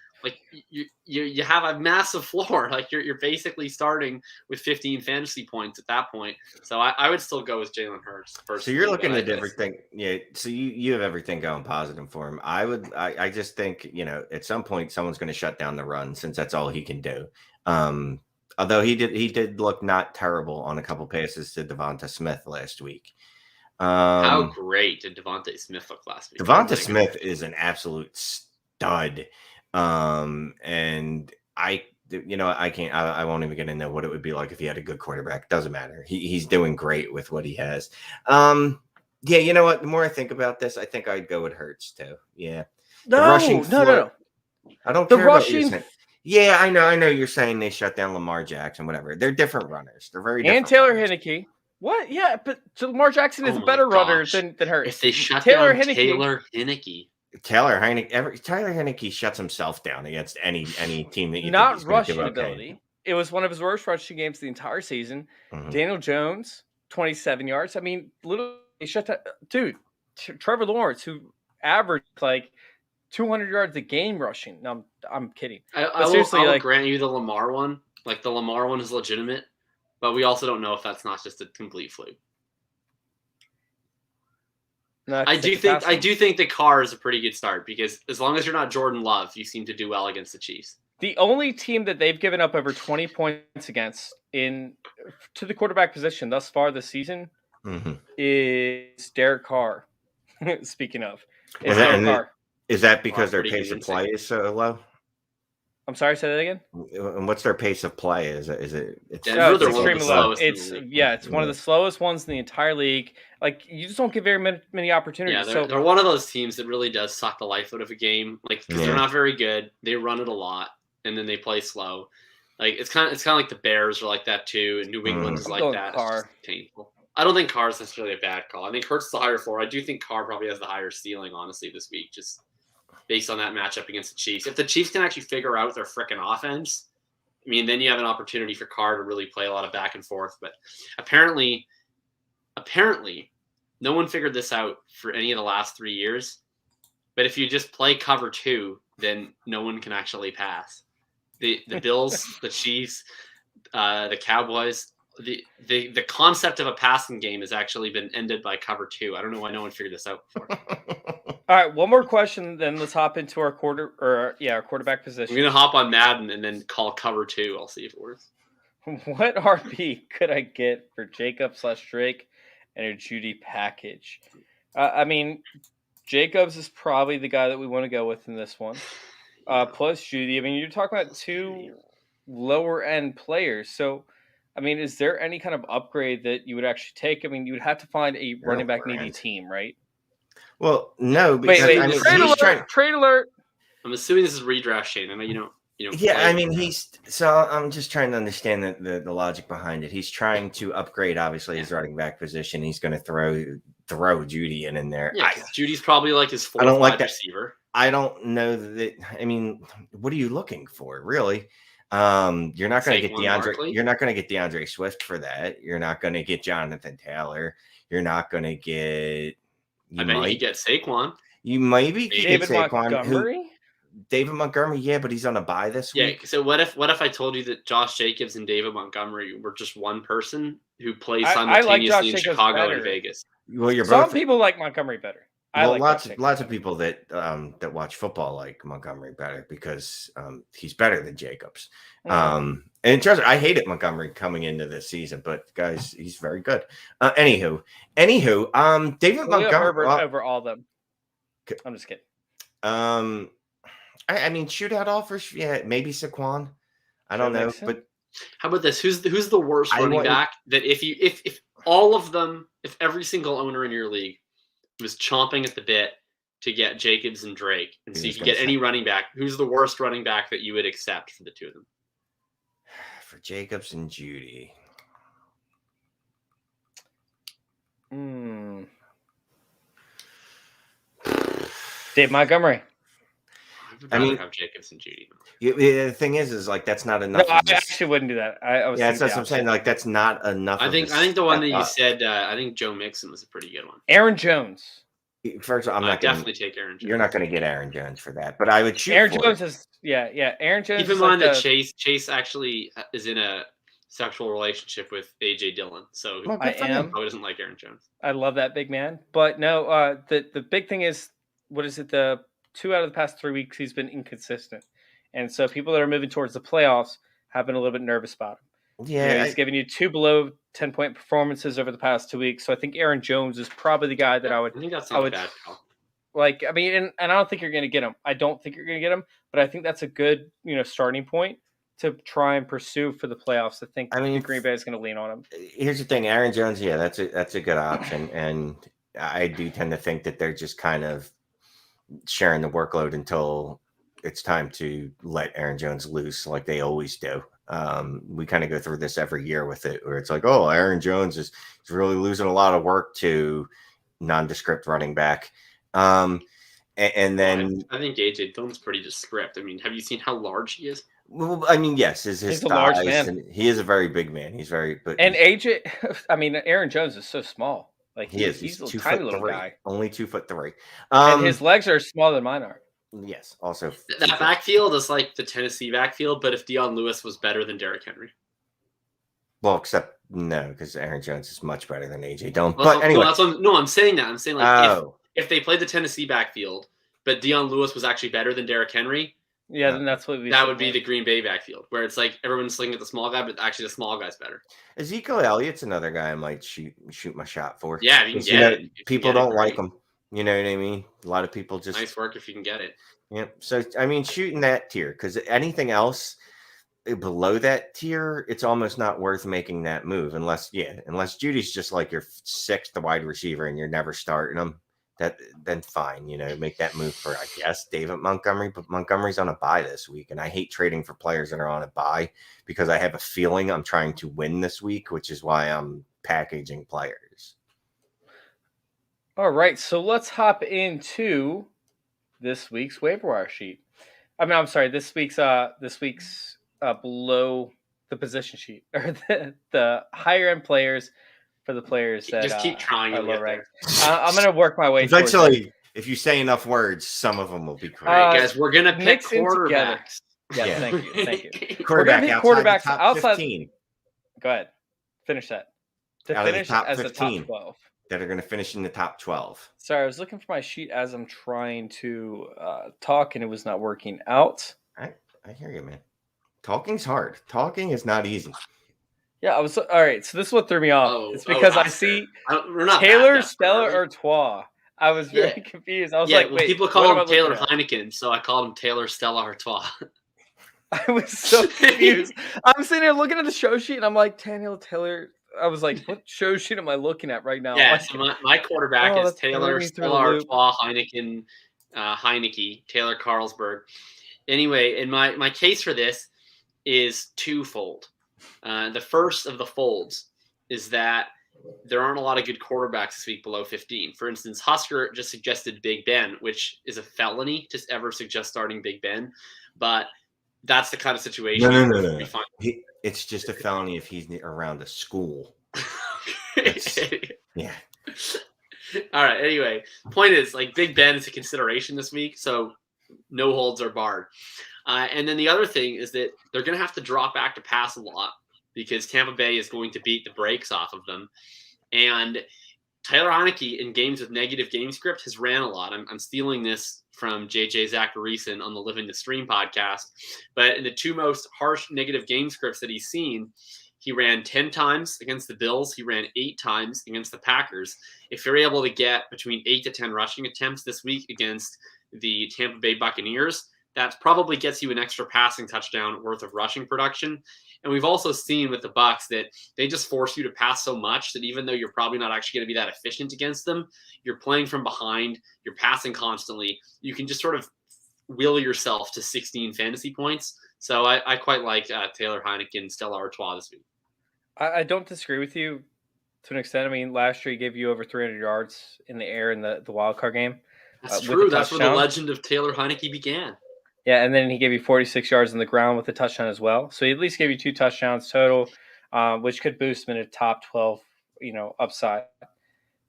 you have a massive floor. You're basically starting with 15 fantasy points at that point. So I would still go with Jalen Hurts first. So you're looking at everything. Yeah. So you have everything going positive for him. I just think, at some point someone's going to shut down the run since that's all he can do. Although he did look not terrible on a couple passes to Devonta Smith last week. How great did Devonta Smith look last week? Devonta Smith is an absolute stud. And I won't even get into what it would be like if he had a good quarterback. Doesn't matter. He's doing great with what he has. Yeah, you know what? The more I think about this, I think I'd go with Hurts too. Yeah. No. I don't care about what you're saying. Yeah, I know you're saying they shut down Lamar Jackson, whatever. They're different runners. They're very different. And Taylor runners. Heineke. What? Yeah, but Lamar Jackson is a better runner than Hurts. If they shut down Taylor Heineke. Taylor Heineke shuts himself down against any team that you not think rushing ability. It was one of his worst rushing games the entire season. Mm-hmm. Daniel Jones, 27 yards. I mean, literally shut down. Dude, Trevor Lawrence, who averaged 200 yards a game rushing. No, I'm kidding. I will grant you the Lamar one. The Lamar one is legitimate, but we also don't know if that's not just a complete fluke. No, I do think the Carr is a pretty good start because as long as you're not Jordan Love, you seem to do well against the Chiefs. The only team that they've given up over 20 points against to the quarterback position thus far this season is Derek Carr. Speaking of, is that because their pace of play is so low? I'm sorry, say that again. And what's their pace of play? Is it? It's extremely low. It's one of the slowest ones in the entire league. You just don't get very many opportunities. Yeah, they're one of those teams that really does suck the life out of a game. Because they're not very good. They run it a lot, and then they play slow. It's kind of like the Bears are like that too, and New England is like that. It's just painful. I don't think Carr's necessarily a bad call. I think Hurts the higher floor. I do think Carr probably has the higher ceiling, honestly, this week, just based on that matchup against the Chiefs. If the Chiefs can actually figure out their frickin' offense, then you have an opportunity for Carr to really play a lot of back and forth. But apparently, no one figured this out for any of the last 3 years. But if you just play cover 2, then no one can actually pass. The Bills, the Chiefs, the Cowboys, the concept of a passing game has actually been ended by cover 2. I don't know why no one figured this out before. All right, one more question, then let's hop into our our quarterback position. I'm gonna hop on Madden and then call cover 2. I'll see if it works. What RB could I get for Jacob/Drake and a Judy package? I mean, Jacobs is probably the guy that we want to go with in this one. Plus Judy. I mean, you're talking about 2 lower end players. So, I mean, is there any kind of upgrade that you would actually take? I mean, you would have to find a running back needy team, right? Well, no, Wait, because I mean, trade alert. I'm assuming this is redraft, Shane. I know you don't. Yeah, I mean, I'm just trying to understand the logic behind it. He's trying to upgrade, obviously, his running back position. He's going to throw Judy in there. Yeah, Judy's probably like his 4th wide receiver. I don't know that. I mean, what are you looking for, really? You're not going to get DeAndre. You're not going to get DeAndre Swift for that. You're not going to get Jonathan Taylor. You're not going to get. I bet you get Saquon. You maybe David Saquon, Montgomery. David Montgomery, yeah, but he's on a bye this week. Yeah. So what if I told you that Josh Jacobs and David Montgomery were just one person who plays simultaneously in Chicago and Vegas? Well, Some people like Montgomery better. Lots of people that watch football like Montgomery better because he's better than Jacobs. And trust me, I hated Montgomery coming into this season, but guys, he's very good. Anywho, David Montgomery over all of them. I'm just kidding. I mean, shootout offers, yeah, maybe Saquon. I don't know, but how about this? Who's the worst running back that if all of them, if every single owner in your league was chomping at the bit to get Jacobs and Drake, and see if you get any running back, who's the worst running back that you would accept for the 2 of them? For Jacobs and Judy. Dave Montgomery. I mean, have Jacobs and Judy. The thing is like that's not enough. No, I actually wouldn't do that. That's what I'm saying. Like that's not enough. I think the one that you said. I think Joe Mixon was a pretty good one. Aaron Jones. First of all, I'm definitely take Aaron Jones. You're not going to get Aaron Jones for that, but I would shoot. Aaron Jones is Aaron Jones. Keep in mind that Chase actually is in a sexual relationship with AJ Dillon, so I probably doesn't like Aaron Jones. I love that big man, but no. The big thing is, what is it? The 2 out of the past 3 weeks, he's been inconsistent. And so people that are moving towards the playoffs have been a little bit nervous about him. Yeah. He's given you 2 below 10-point performances over the past 2 weeks. So I think Aaron Jones is probably the guy that I think that's not a bad call. Like, I mean, and I don't think you're going to get him. I don't think you're going to get him, but I think that's a good, starting point to try and pursue for the playoffs. I mean, Green Bay is going to lean on him. Here's the thing. Aaron Jones, yeah, that's a good option. And I do tend to think that they're just kind of sharing the workload until it's time to let Aaron Jones loose like they always do. We kind of go through this every year with it where it's like, oh, Aaron Jones is really losing a lot of work to nondescript running back. And then I think AJ Dillon's pretty descript. I mean, have you seen how large he is? Well, I mean, yes, his he's a large man. And he is a very big man. He's very, but and AJ, I mean, Aaron Jones is so small. Like he's a tiny little guy. Only 2'3". And his legs are smaller than mine are. Yes. Also, that backfield is like the Tennessee backfield, but if Dion Lewis was better than Derrick Henry. Well, except no, because Aaron Jones is much better than AJ Dillon. But anyway, I'm saying that. I'm saying like if they played the Tennessee backfield, but Dion Lewis was actually better than Derrick Henry. Yeah, then that's what that would be the Green Bay backfield, where it's like everyone's looking at the small guy, but actually the small guy's better. Ezekiel Elliott's another guy I might shoot my shot for. Yeah, people don't like him. You know what I mean? A lot of people just nice work if you can get it. Yeah. So I mean, shooting that tier, because anything else below that tier, it's almost not worth making that move unless Judy's just like your 6th wide receiver and you're never starting him. Then fine, make that move for, I guess, David Montgomery, but Montgomery's on a bye this week, and I hate trading for players that are on a bye because I have a feeling I'm trying to win this week, which is why I'm packaging players. All right, so let's hop into this week's waiver wire sheet. I'm sorry, this week's below the position sheet, or the higher end players. For the players that just keep trying to get there. I'm going to work my way. Eventually, if you say enough words, some of them will be correct. All right, guys, we're going to pick quarterbacks. Yeah, thank you. Quarterback outside the top outside. 15. Go ahead. finish that? To Out of the finish top as the 15. top 12. That are going to finish in the top 12. Sorry, I was looking for my sheet as I'm trying to talk, and it was not working out. I hear you, man. Talking's hard. Talking is not easy. Yeah, all right. So this is what threw me off. It's because I see we're not Taylor, that Stella, desperate, Artois. I was very confused. I was like, wait, people what call am I him Taylor looking at? Heineken, so I called him Taylor Stella Artois. I was so confused. I'm sitting here looking at the show sheet, and I'm like, Taylor. I was like, what show sheet am I looking at right now? Yeah, Like, so my quarterback is that's Taylor throwing me through the Stella loop. Artois Heineken, Taylor Carlsberg. Anyway, and my case for this is twofold. The first of the folds is that there aren't a lot of good quarterbacks this week below 15. For instance, Husker just suggested Big Ben, which is a felony to ever suggest starting Big Ben. But that's the kind of situation. No. It's just a felony if he's around a school. Yeah. All right. Anyway, point is, like, Big Ben is a consideration this week, so no holds are barred. And then the other thing is that they're going to have to drop back to pass a lot because Tampa Bay is going to beat the brakes off of them. And Tyler Heineke in games with negative game script has ran a lot. I'm stealing this from JJ Zacharyson on the Living the Stream podcast. But in the two most harsh negative game scripts that he's seen, he ran 10 times against the Bills. He ran 8 times against the Packers. If you're able to get between 8 to 10 rushing attempts this week against the Tampa Bay Buccaneers, that probably gets you an extra passing touchdown worth of rushing production. And we've also seen with the Bucs that they just force you to pass so much that even though you're probably not actually going to be that efficient against them, you're playing from behind, you're passing constantly. You can just sort of will yourself to 16 fantasy points. So I quite like Taylor Heineke and Stella Artois this week. I don't disagree with you to an extent. I mean, last year he gave you over 300 yards in the air in the wild card game. That's true. That's where the legend of Taylor Heineke began. Yeah, and then he gave you 46 yards on the ground with a touchdown as well. So he at least gave you 2 touchdowns total, which could boost him in a top 12, upside.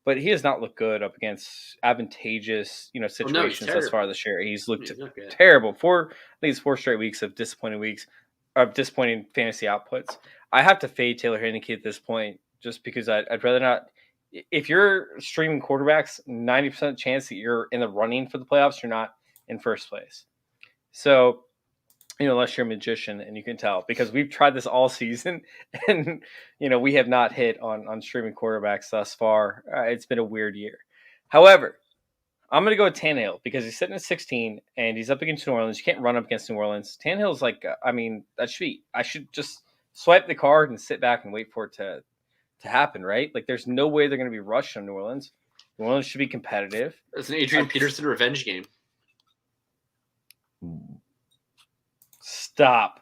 But he has not looked good up against advantageous, situations thus far this year. He's looked terrible. I think it's 4 straight weeks of disappointing fantasy outputs. I have to fade Taylor Heineke at this point just because I'd rather not. If you're streaming quarterbacks, 90% chance that you're in the running for the playoffs, you're not in first place. So, unless you're a magician, and you can tell because we've tried this all season, and we have not hit on streaming quarterbacks thus far. It's been a weird year. However, I'm going to go with Tannehill because he's sitting at 16 and he's up against New Orleans. You can't run up against New Orleans. Tannehill's I should just swipe the card and sit back and wait for it to happen, right? Like, there's no way they're going to be rushed on New Orleans. New Orleans should be competitive. It's an Adrian Peterson revenge game. Stop.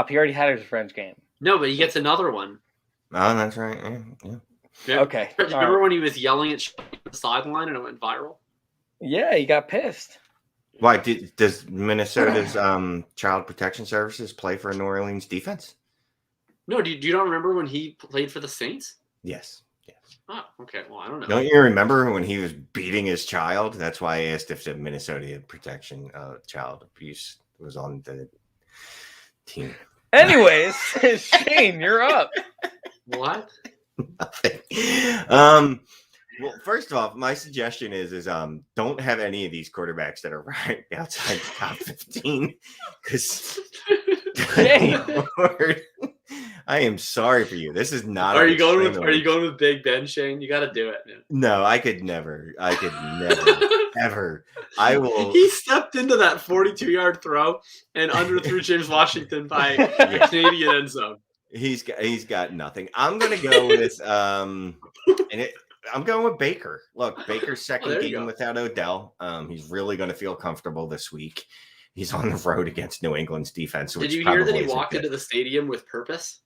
He already had his revenge game. No, but he gets another one. Oh, that's right. Yeah. Okay. Remember when he was yelling at the sideline and it went viral? Yeah, he got pissed. Why? Does Minnesota's Child Protection Services play for New Orleans defense? No, do you not remember when he played for the Saints? Yes. Oh, okay. Well, I don't know. Don't you remember when he was beating his child? That's why I asked if the Minnesota Protection Child Abuse was on the team. Anyways, Shane, you're up. What? Nothing. Well, first off, my suggestion is don't have any of these quarterbacks that are right outside the top 15 because I am sorry for you. This is not. Are you going with Big Ben, Shane? You got to do it, man. No, I could never, ever. I will. He stepped into that 42-yard throw and underthrew James Washington by Canadian end zone. He's got nothing. I'm gonna go with I'm going with Baker. Look, Baker's second game without Odell. He's really going to feel comfortable this week. He's on the road against New England's defense. Did you hear that he walked into the stadium with purpose?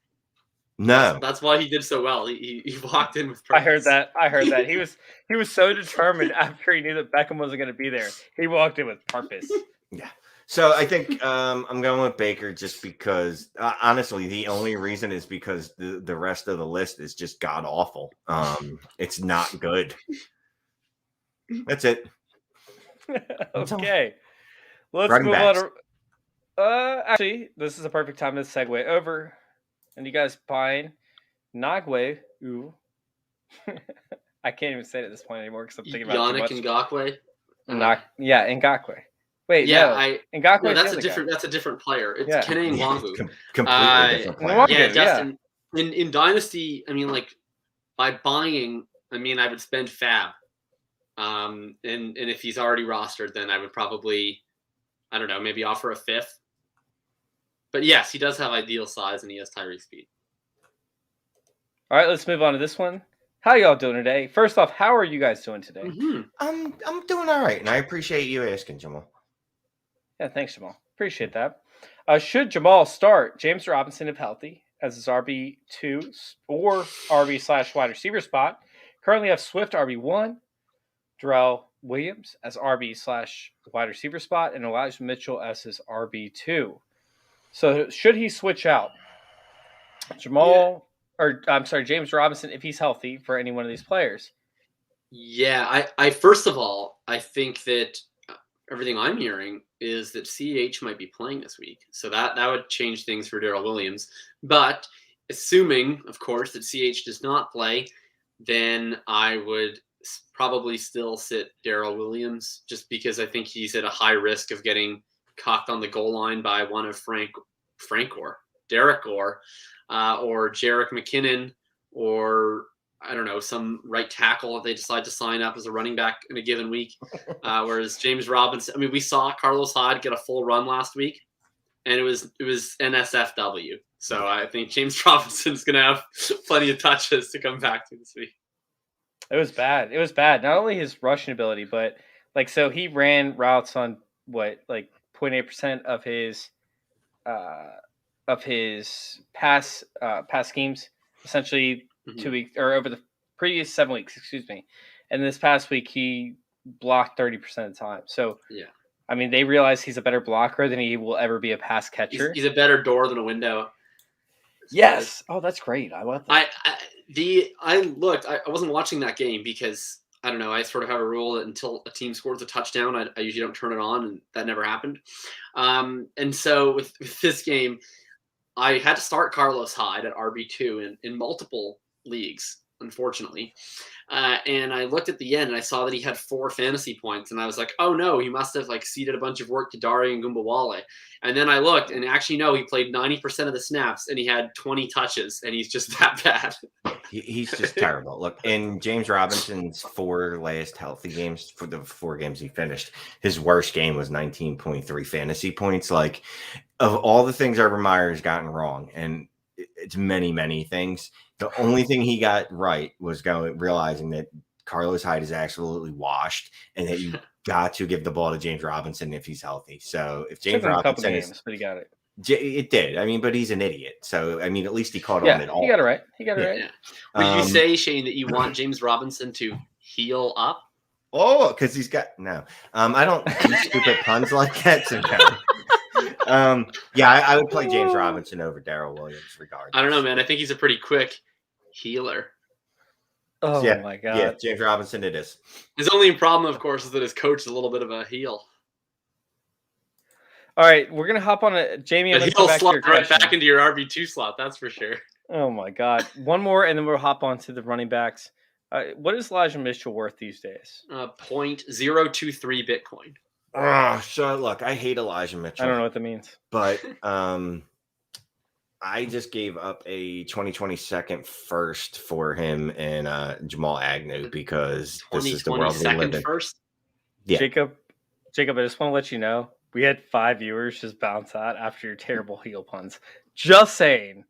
No, that's why he did so well. He walked in with purpose. I heard that. He was so determined after he knew that Beckham wasn't going to be there. He walked in with purpose. Yeah. So I think I'm going with Baker just because, honestly, the only reason is because the rest of the list is just god awful. It's not good. That's it. Okay. Let's move on. Actually, this is a perfect time to segue over. And you guys buying Ngakwe. Ooh. I can't even say it at this point anymore because I'm thinking about it too Yannick much. Ngakoue. Ngakwe. Wait, Yeah, no. Ngakwe. No, that's a different player. It's Yeah. Kene Nwangwu. Completely different player. Nwangwu. Yeah, Justin. In Dynasty, I mean, like by buying, I mean, I would spend fab. And if he's already rostered, then I would probably, I don't know, maybe offer a fifth. But yes, he does have ideal size and he has Tyreek speed. All right, let's move on to this one. How y'all doing today? First off, how are you guys doing today? Mm-hmm. I'm doing all right, and I appreciate you asking, Jamal. Yeah, thanks, Jamal. Appreciate that. Should Jamal start James Robinson if healthy as his RB2 or RB/wide receiver spot? Currently have Swift RB1, Darrell Williams as RB/wide receiver spot, and Elijah Mitchell as his RB2. So should he switch out James Robinson if he's healthy for any one of these players? Yeah, I first of all, I think that everything I'm hearing is that CH might be playing this week. So that would change things for Darrell Williams. But assuming, of course, that CH does not play, then I would probably still sit Darrell Williams just because I think he's at a high risk of getting cocked on the goal line by one of Derek Orr, or Jerick McKinnon, or I don't know, some right tackle if they decide to sign up as a running back in a given week. Whereas James Robinson, I mean, we saw Carlos Hyde get a full run last week, and it was NSFW. So I think James Robinson's going to have plenty of touches to come back to this week. It was bad. Not only his rushing ability, but so he ran routes on 0.8% of his pass schemes, essentially 2 weeks or over the previous 7 weeks, excuse me. And this past week he blocked 30% of the time. So yeah, I mean, they realize he's a better blocker than he will ever be a pass catcher. He's a better door than a window. Yes. Oh, that's great. I love that. I wasn't watching that game because I don't know. I sort of have a rule that until a team scores a touchdown, I usually don't turn it on, and that never happened. And so with this game, I had to start Carlos Hyde at RB2 in multiple leagues, unfortunately. And I looked at the end and I saw that he had 4 fantasy points, and I was like, oh no, he must have ceded a bunch of work to Darian Gumbawale. And then I looked, and actually no, he played 90% of the snaps and he had 20 touches, and he's just that bad. He's just terrible. Look, in James Robinson's 4 last healthy games, for the 4 games he finished, his worst game was 19.3 fantasy points. Like, of all the things Urban Meyer has gotten wrong, and it's many, many things, the only thing he got right was realizing that Carlos Hyde is absolutely washed, and that you got to give the ball to James Robinson if he's healthy. So if James Robinson games, but he got it. It did. I mean, but he's an idiot. So I mean, at least he caught on at all. He got it right. Yeah. Would you say, Shane, that you want James Robinson to heal up? Oh, because he's got no. I don't do stupid puns like that. So no. I would play James Robinson over Darrell Williams regardless. I don't know, man. I think he's a pretty quick healer. Oh my god. Yeah, James Robinson it is. His only problem, of course, is that his coach is a little bit of a heel. All right, we're gonna hop on a Jamie. He'll slot right back into your RB2 slot. That's for sure. Oh my god! One more, and then we'll hop on to the running backs. What is Elijah Mitchell worth these days? 0.023 Bitcoin. Oh, so look, I hate Elijah Mitchell. I don't know what that means, but I just gave up a 2022 first for him and Jamal Agnew because this is the world we live in. First? Yeah. Jacob, I just want to let you know we had 5 viewers just bounce out after your terrible heel puns. Just saying.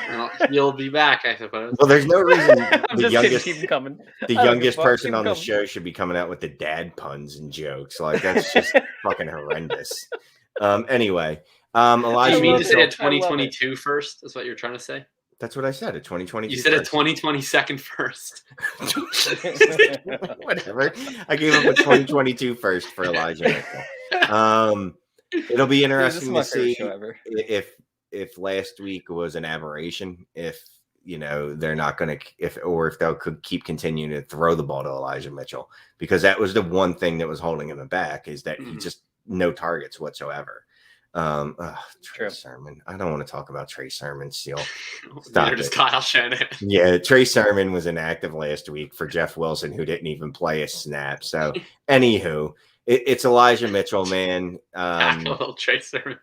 Well, you'll be back, I suppose. Well, there's no reason the youngest person on the show should be coming out with the dad puns and jokes. Like, that's just fucking horrendous. Anyway, Elijah. You mean to say a 2022 first? That's what you're trying to say? That's what I said. A 2022. You said a 2022 first. Whatever. I gave up a 2022 first for Elijah Mitchell. It'll be interesting to see if last week was an aberration. If they're not going to, if they'll keep continuing to throw the ball to Elijah Mitchell, because that was the one thing that was holding him back, is that he just no targets whatsoever. Trey Sermon. I don't want to talk about Trey Sermon still. Neither does Kyle Shanahan. Yeah, Trey Sermon was inactive last week for Jeff Wilson, who didn't even play a snap. So, anywho, it's Elijah Mitchell, man. Trey Sermon.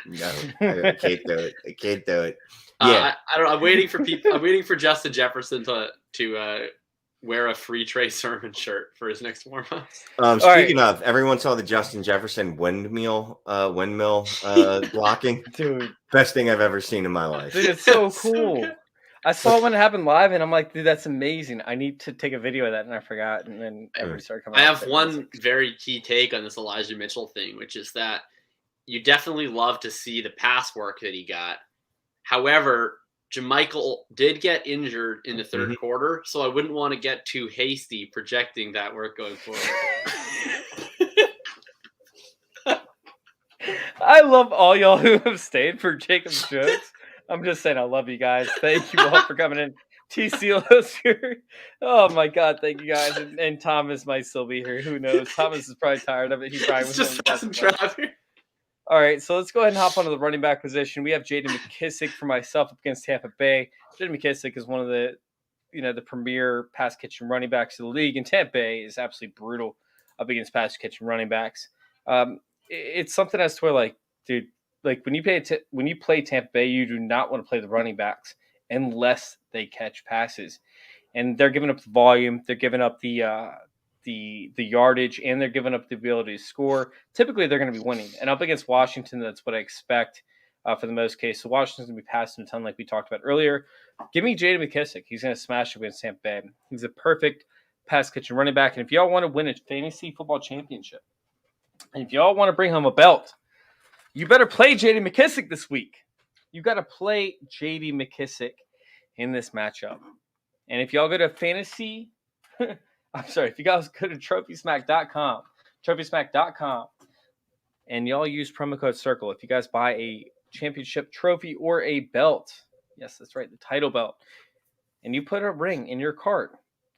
No, I can't do it. I can't do it. Yeah, I don't. I'm waiting for people. I'm waiting for Justin Jefferson to wear a free Trey Sermon shirt for his next warm-up. Speaking of, everyone saw the Justin Jefferson windmill blocking. Dude, best thing I've ever seen in my life. Dude, it's so cool. I saw it when it happened live, and I'm like, dude, that's amazing. I need to take a video of that, and I forgot. And then everybody started coming. I have one very key take on this Elijah Mitchell thing, which is that you definitely love to see the pass work that he got. However, Jermichael did get injured in the third quarter, so I wouldn't want to get too hasty projecting that work going forward. I love all y'all who have stayed for Jacob's jokes. I'm just saying I love you guys. Thank you all for coming in. TCL's here. Oh my God, thank you guys. And Thomas might still be here. Who knows? Thomas is probably tired of it. He probably was just doesn't drive here. All right, so let's go ahead and hop onto the running back position. We have J.D. McKissick for myself up against Tampa Bay. J.D. McKissick is one of the, the premier pass catching running backs of the league, and Tampa Bay is absolutely brutal up against pass catching running backs. It's something as to where, dude, when you play Tampa Bay, you do not want to play the running backs unless they catch passes, and they're giving up the volume, they're giving up the yardage, and they're giving up the ability to score. Typically, they're going to be winning. And up against Washington, that's what I expect for the most case. So Washington's going to be passing a ton like we talked about earlier. Give me J.D. McKissick. He's going to smash it against Tampa Bay. He's a perfect pass catching running back. And if y'all want to win a fantasy football championship, and if y'all want to bring home a belt, you better play J.D. McKissick this week. You got to play J.D. McKissick in this matchup. And if y'all go to fantasy... if you guys go to TrophySmack.com, and y'all use promo code CIRCLE, if you guys buy a championship trophy or a belt, yes, that's right, the title belt, and you put a ring in your cart,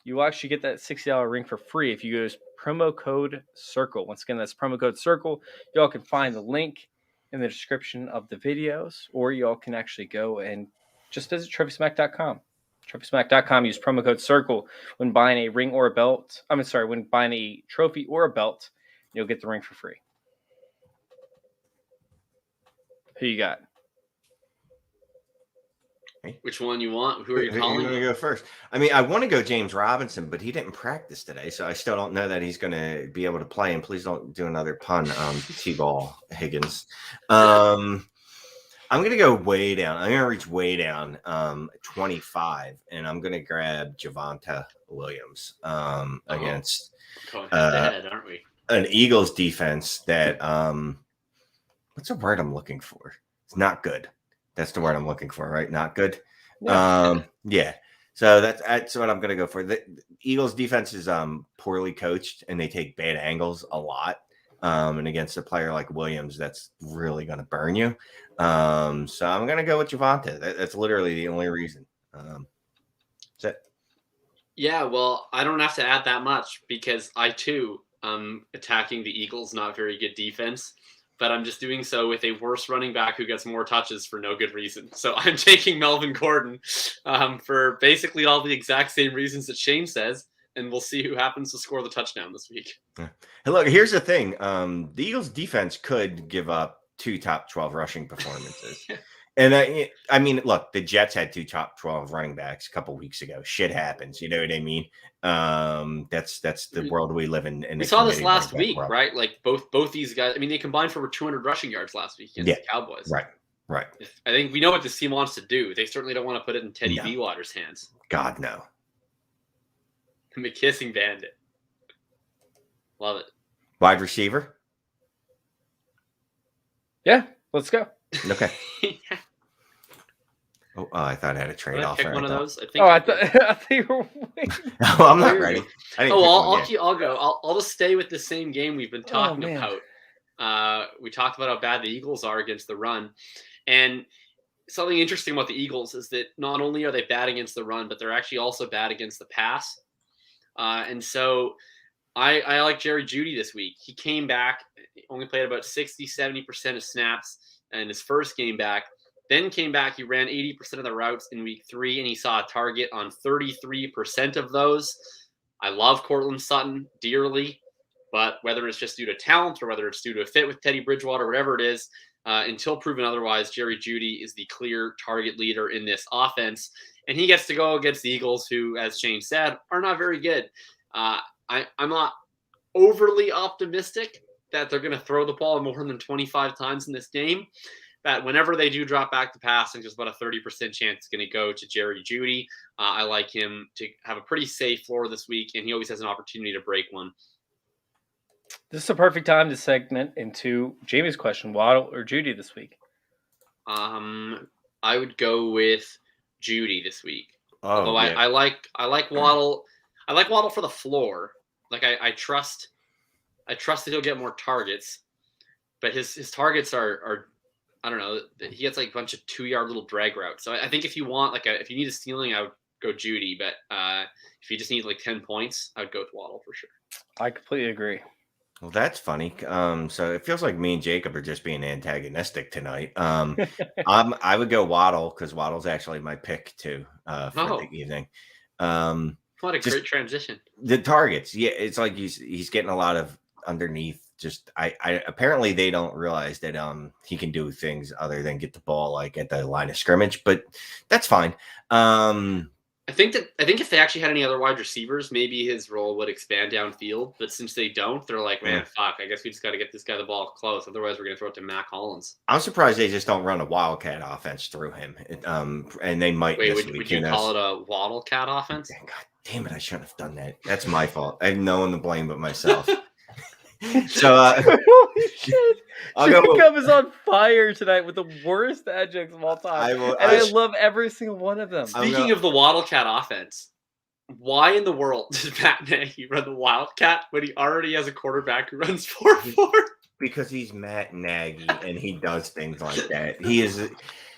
you will actually get that $60 ring for free if you use promo code CIRCLE. Once again, that's promo code CIRCLE. Y'all can find the link in the description of the videos, or y'all can actually go and just visit TrophySmack.com. TrophySmack.com, use promo code CIRCLE when buying a ring or a belt. When buying a trophy or a belt, you'll get the ring for free. Who you got? Which one you want? Who are you calling? I'm going to go first. I want to go James Robinson, but he didn't practice today, so I still don't know that he's going to be able to play. And please don't do another pun on T-Ball Higgins. I'm going to go way down. I'm going to reach way down 25, and I'm going to grab Javonte Williams against dead, aren't we? An Eagles defense that what's the word I'm looking for? It's not good. That's the word I'm looking for, right? Not good. Yeah. So that's what I'm going to go for. The Eagles defense is poorly coached, and they take bad angles a lot. And against a player like Williams, that's really going to burn you. So I'm going to go with Javonte. That's literally the only reason. That's it. Yeah, well, I don't have to add that much because I, too, am attacking the Eagles' not very good defense. But I'm just doing so with a worse running back who gets more touches for no good reason. So I'm taking Melvin Gordon for basically all the exact same reasons that Shane says. And we'll see who happens to score the touchdown this week. Yeah. Hey, look, here's the thing. The Eagles defense could give up 2 top 12 rushing performances. And look, the Jets had 2 top 12 running backs a couple weeks ago. Shit happens. You know what I mean? That's the world we live in. We saw this last week, right? Like both these guys, they combined for over 200 rushing yards last week against the Cowboys. Right. I think we know what this team wants to do. They certainly don't want to put it in Teddy Bridgewater's hands. God, no. McKissing bandit. Love it. Wide receiver? Yeah, let's go. Okay. I thought I had a trade-off. Pick one of those. I thought you were waiting. Oh, I'm not ready. I'll go. I'll just stay with the same game we've been talking about. We talked about how bad the Eagles are against the run. And something interesting about the Eagles is that not only are they bad against the run, but they're actually also bad against the pass. And so I like Jerry Jeudy this week. He came back, only played about 60-70% of snaps in his first game back. Then came back, he ran 80% of the routes in week 3, and he saw a target on 33% of those. I love Cortland Sutton dearly, but whether it's just due to talent or whether it's due to a fit with Teddy Bridgewater, whatever it is, until proven otherwise, Jerry Jeudy is the clear target leader in this offense. And he gets to go against the Eagles, who, as Shane said, are not very good. I'm not overly optimistic that they're going to throw the ball more than 25 times in this game. That whenever they do drop back to pass, I think there's about a 30% chance it's going to go to Jerry Jeudy. I like him to have a pretty safe floor this week, and he always has an opportunity to break one. This is a perfect time to segment into Jamie's question: Waddle or Jeudy this week? I would go with Jeudy this week. Oh, although yeah. I like Waddle. I like Waddle for the floor. Like I trust that he'll get more targets, but his targets are I don't know. He gets like a bunch of 2-yard little drag routes. So I think if you want if you need a stealing, I would go Jeudy. But if you just need like 10 points, I would go with Waddle for sure. I completely agree. Well, that's funny. So it feels like me and Jacob are just being antagonistic tonight. I would go Waddle because Waddle's actually my pick too for the evening. What a great transition. The targets, yeah, it's like he's getting a lot of underneath. Just I apparently they don't realize that he can do things other than get the ball like at the line of scrimmage, but that's fine. I think if they actually had any other wide receivers, maybe his role would expand downfield. But since they don't, they're like, man, fuck. I guess we just got to get this guy the ball close. Otherwise, we're gonna throw it to Mac Hollins. I'm surprised they just don't run a wildcat offense through him. And they might. Wait, would you call it a Waddle cat offense? God damn it! I shouldn't have done that. That's my fault. I have no one to blame but myself. So, holy shit! Jakob is on fire tonight with the worst adjuncts of all time, I love every single one of them. Speaking of the Wildcat offense, why in the world does Matt Nagy run the Wildcat when he already has a quarterback who runs 4-4? Because he's Matt Nagy and he does things like that. He is.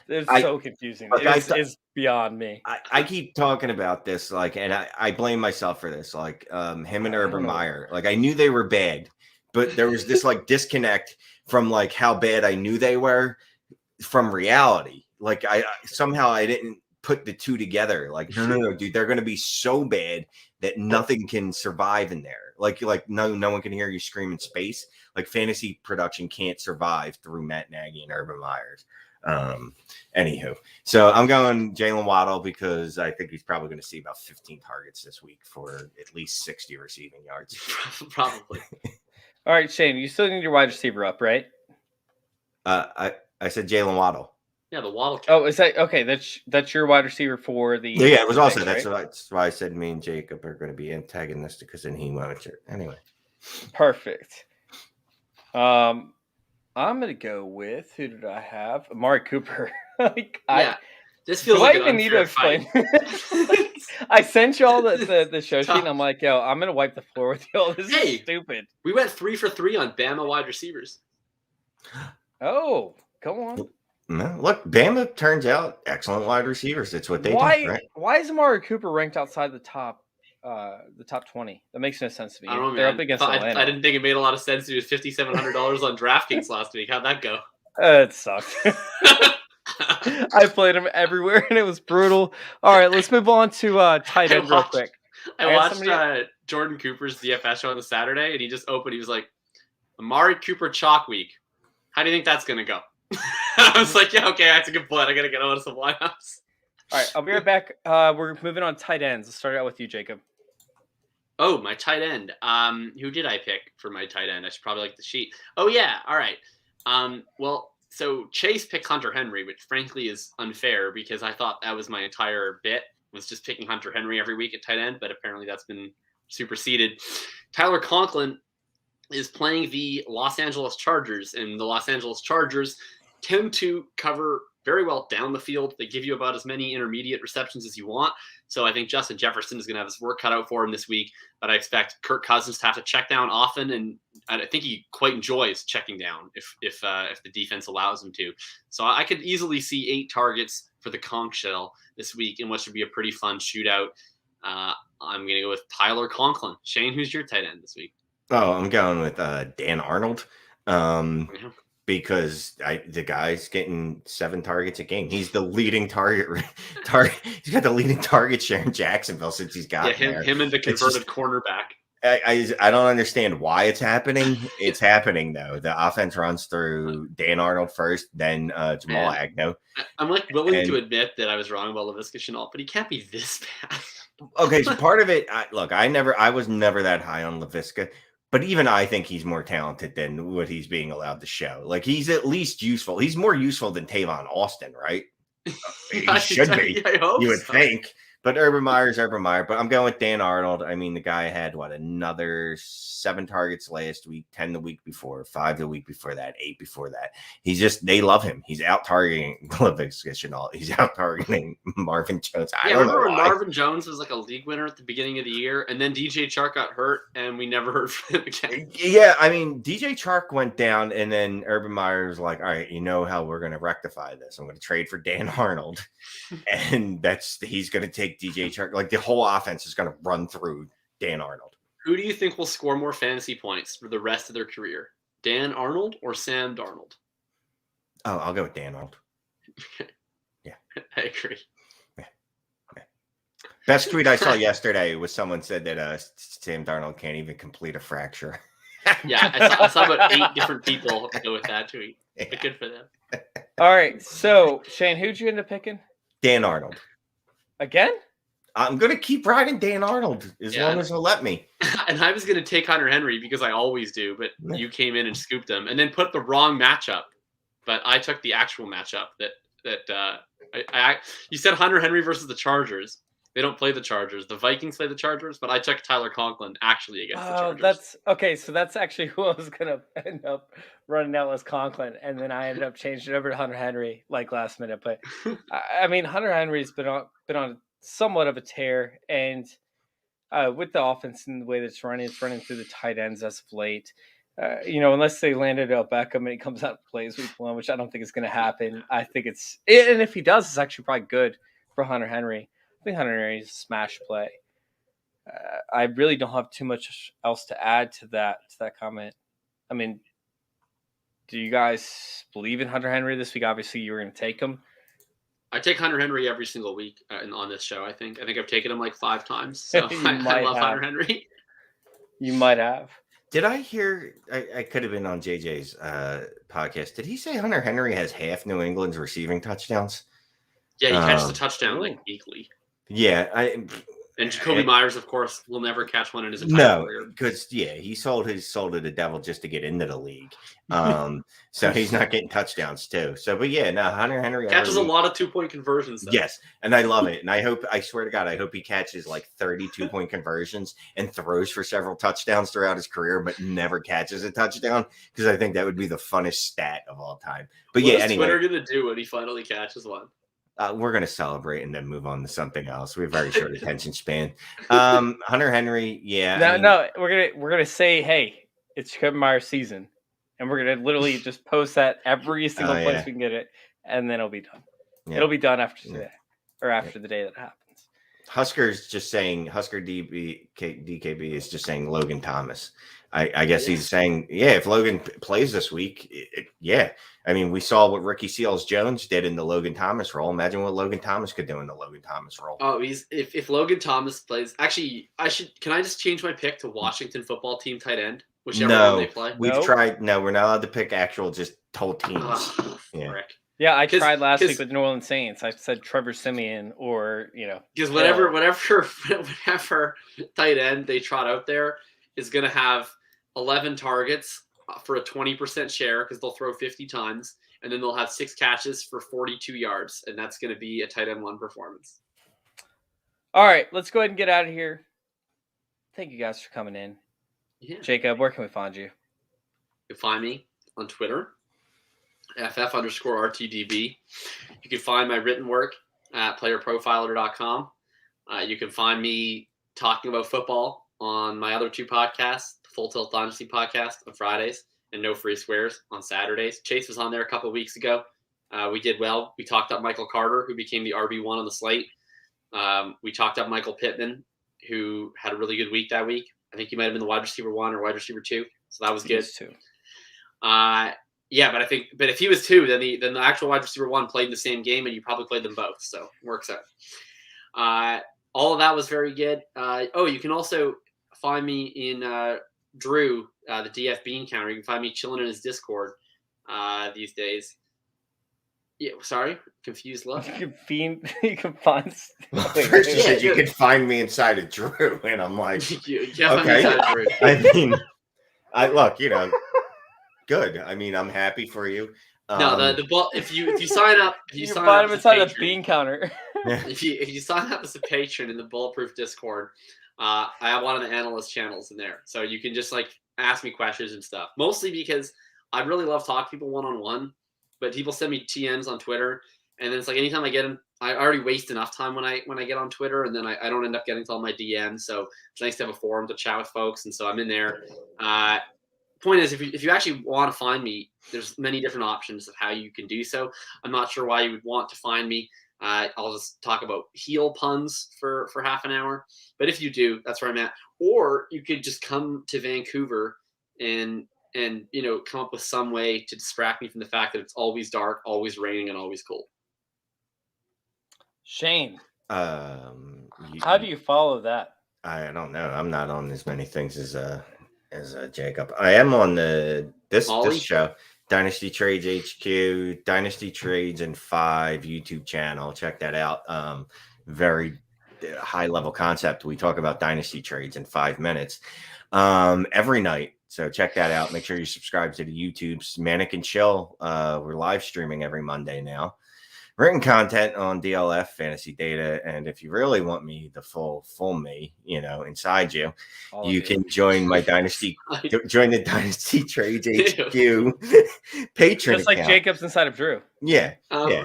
It's so confusing. It's beyond me. I keep talking about this, and I blame myself for this. Him and Urban Meyer, I knew they were bad, but there was this disconnect from how bad I knew they were from reality. I somehow didn't put the two together. No, dude, they're going to be so bad that nothing can survive in there. No one can hear you scream in space. Fantasy production can't survive through Matt Nagy and Urban Meyers. Anywho, so I'm going Jalen Waddle because I think he's probably going to see about 15 targets this week for at least 60 receiving yards. Probably. All right, Shane, you still need your wide receiver up, right? I said Jalen Waddle. Yeah, the Waddle. Oh, is that okay? That's your wide receiver for the. Yeah, it was also right? That's why I said me and Jacob are going to be antagonistic because then he wanted to anyway. Perfect. I'm going to go with who did I have? Amari Cooper. This feels like an need to explain. I sent you all the show sheet, and I'm like, yo, I'm going to wipe the floor with you. This is stupid. We went 3 for 3 on Bama wide receivers. Oh, come on. No, look, Bama turns out excellent wide receivers. That's what they do, right? Why is Amari Cooper ranked outside the top 20? That makes no sense to me. I don't know, They're man. up against Atlanta. I didn't think it made a lot of sense to do $5,700 on DraftKings last week. How'd that go? It sucked. I played him everywhere, and it was brutal. All right, let's move on to tight end real quick. I watched Jordan Cooper's DFS show on the Saturday, and he just opened. He was like, Amari Cooper chalk week. How do you think that's going to go? I was like, yeah, okay, that's a good point. I got to get on some lineups. All right, I'll be right back. We're moving on tight ends. Let's start out with you, Jacob. Oh, my tight end. Who did I pick for my tight end? I should probably like the sheet. Oh, yeah. All right. So Chase picked Hunter Henry, which frankly is unfair because I thought that was my entire bit, was just picking Hunter Henry every week at tight end, but apparently that's been superseded. Tyler Conklin is playing the Los Angeles Chargers, and the Los Angeles Chargers tend to cover very well down the field. They give you about as many intermediate receptions as you want. So I think Justin Jefferson is going to have his work cut out for him this week, but I expect Kirk Cousins to have to check down often, and I think he quite enjoys checking down if the defense allows him to. So I could easily see 8 targets for the conch shell this week in what should be a pretty fun shootout. I'm going to go with Tyler Conklin. Shane, who's your tight end this week? Oh, I'm going with Dan Arnold. Yeah. Because the guy's getting 7 targets a game. He's the leading target. He's got the leading target share in Jacksonville since he's got there. Him and the converted cornerback. I don't understand why it's happening. It's happening though. The offense runs through Dan Arnold first, then Jamal Agnew. I'm like willing to admit that I was wrong about Laviska Shenault, but he can't be this bad. Okay, so part of it, I was never that high on Laviska. But even I think he's more talented than what he's being allowed to show. Like, he's at least useful. He's more useful than Tavon Austin, right? He should be. I hope you would think. But Urban Meyer's Urban Meyer. But I'm going with Dan Arnold. I mean, the guy had, another 7 targets last week, 10 the week before, 5 the week before that, 8 before that. They love him. He's out-targeting Laviska Shenault. He's out-targeting Marvin Jones. I don't remember know when why. Marvin Jones was like a league winner at the beginning of the year, and then DJ Chark got hurt, and we never heard from him again. Yeah, I mean, DJ Chark went down, and then Urban Meyer was like, all right, you know how we're going to rectify this. I'm going to trade for Dan Arnold, and he's going to take DJ Chark. Like, the whole offense is going to run through Dan Arnold. Who do you think will score more fantasy points for the rest of their career? Dan Arnold or Sam Darnold? Oh, I'll go with Dan Arnold. Yeah. I agree. Best tweet I saw yesterday was someone said that Sam Darnold can't even complete a fracture. Yeah, I saw about 8 different people go with that tweet. Yeah. But good for them. All right. So, Shane, who'd you end up picking? Dan Arnold. Again? I'm going to keep riding Dan Arnold as long as he'll let me. And I was going to take Hunter Henry because I always do, but you came in and scooped him and then put the wrong matchup. But I took the actual matchup you said Hunter Henry versus the Chargers. They don't play the Chargers. The Vikings play the Chargers, but I took Tyler Conklin actually against the Chargers. That's okay. So that's actually who I was going to end up running out as Conklin. And then I ended up changing it over to Hunter Henry like last minute. But I mean, Hunter Henry's been on somewhat of a tear, and with the offense and the way that it's running through the tight ends as of late. Unless they landed Odell Beckham and he comes out and plays week 1, which I don't think is going to happen. I think and if he does, it's actually probably good for Hunter Henry. I think Hunter Henry is a smash play. I really don't have too much else to add to that comment. I mean, do you guys believe in Hunter Henry this week? Obviously, you were going to take him. I take Hunter Henry every single week on this show. I think I've taken him like 5 times. So I love Hunter Henry. You might have. Did I hear? I could have been on JJ's podcast. Did he say Hunter Henry has half New England's receiving touchdowns? Yeah, he catches a touchdown like weekly. Yeah, and Jacoby Myers, of course, will never catch one in his entire career. Because he sold his soul to the devil just to get into the league. So he's not getting touchdowns too. So, but yeah, no, Hunter Henry catches a lot of 2-point conversions. Though. Yes, and I love it. And I swear to God, I hope he catches like 30 2-point conversions and throws for several touchdowns throughout his career, but never catches a touchdown, because I think that would be the funnest stat of all time. But what yeah, is anyway, Twitter gonna do when he finally catches one? We're going to celebrate and then move on to something else. We have very short attention span. Hunter Henry, yeah. No, we're gonna say, hey, it's Jakob Myers season, and we're gonna literally just post that every single place we can get it, and then it'll be done. Yeah. It'll be done after today, or after the day that happens. Husker's just saying, Husker DKB is just saying Logan Thomas. I guess he's saying, if Logan plays this week, I mean, we saw what Ricky Seals-Jones did in the Logan Thomas role. Imagine what Logan Thomas could do in the Logan Thomas role. Oh, if Logan Thomas plays, actually, can I just change my pick to Washington football team tight end? Whichever one they play. We've tried. No, we're not allowed to pick actual just whole teams. Yeah, I tried last week with New Orleans Saints. I said Trevor Siemian or, Because whatever tight end they trot out there is going to have 11 targets for a 20% share, because they'll throw 50 times, and then they'll have 6 catches for 42 yards, and that's going to be a tight end 1 performance. All right, let's go ahead and get out of here. Thank you guys for coming in. Yeah. Jacob, where can we find you? You can find me on Twitter, FF_RTDB. You can find my written work at playerprofiler.com. You can find me talking about football on my other 2 podcasts, the Full Tilt Dynasty podcast on Fridays and No Free Squares on Saturdays. Chase was on there a couple of weeks ago. We did well. We talked up Michael Carter, who became the RB1 on the slate. We talked up Michael Pittman, who had a really good week that week. I think he might have been the wide receiver 1 or wide receiver 2, so that was good. Too. Yeah, but if he was 2, then the actual wide receiver 1 played in the same game, and you probably played them both, so it works out. All of that was very good. You can also find me in Drew, the DF Bean Counter. You can find me chilling in his Discord these days. Yeah, sorry, confused look. You can find. First you said you could find me inside of Drew, and I'm like, okay. Drew. I mean, look, good. I mean, I'm happy for you. No, the ball. If you sign up, you can find him inside the Bean Counter. If you sign up as a patron in the Bulletproof Discord, I have one of the analyst channels in there, so you can just like ask me questions and stuff. Mostly because I really love talking to people one-on-one, but people send me TMs on Twitter, and then it's like anytime I get them, I already waste enough time when I get on Twitter, and then I don't end up getting to all my DMs. So it's nice to have a forum to chat with folks, and so I'm in there. Point is, if you actually want to find me, there's many different options of how you can do so. I'm not sure why you would want to find me. I'll just talk about heel puns for half an hour. But if you do, that's where I'm at. Or you could just come to Vancouver and come up with some way to distract me from the fact that it's always dark, always raining, and always cold. Shane, how do you follow that? I don't know. I'm not on as many things as Jacob. I am on this show, Dynasty Trades HQ, Dynasty Trades in 5 YouTube channel. Check that out. Very high level concept. We talk about Dynasty Trades in 5 minutes every night. So check that out. Make sure you subscribe to the YouTube's Manic and Chill. We're live streaming every Monday now. Written content on DLF Fantasy Data, and if you really want me, the full me, inside you, you can join my join the Dynasty Trades HQ patron just like account. Jacob's inside of Drew. Yeah, yeah.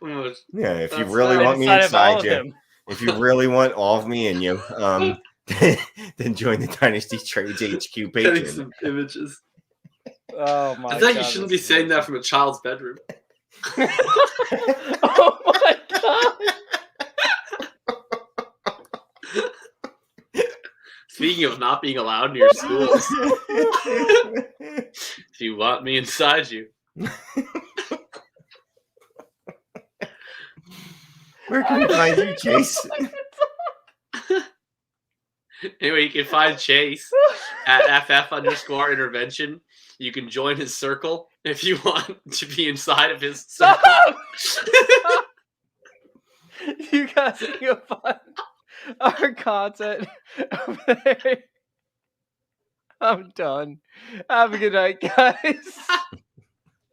If you really want me inside you, if you really want all of me in you, then join the Dynasty Trades HQ patron. Some images. Oh my! I thought you shouldn't be saying that from a child's bedroom. Oh my god! Speaking of not being allowed in your schools, if you want me inside you, where can we find you, Chase? Anyway, you can find Chase at FF_intervention. You can join his circle if you want to be inside of his circle. Stop! You guys can find our content over there. I'm done. Have a good night, guys.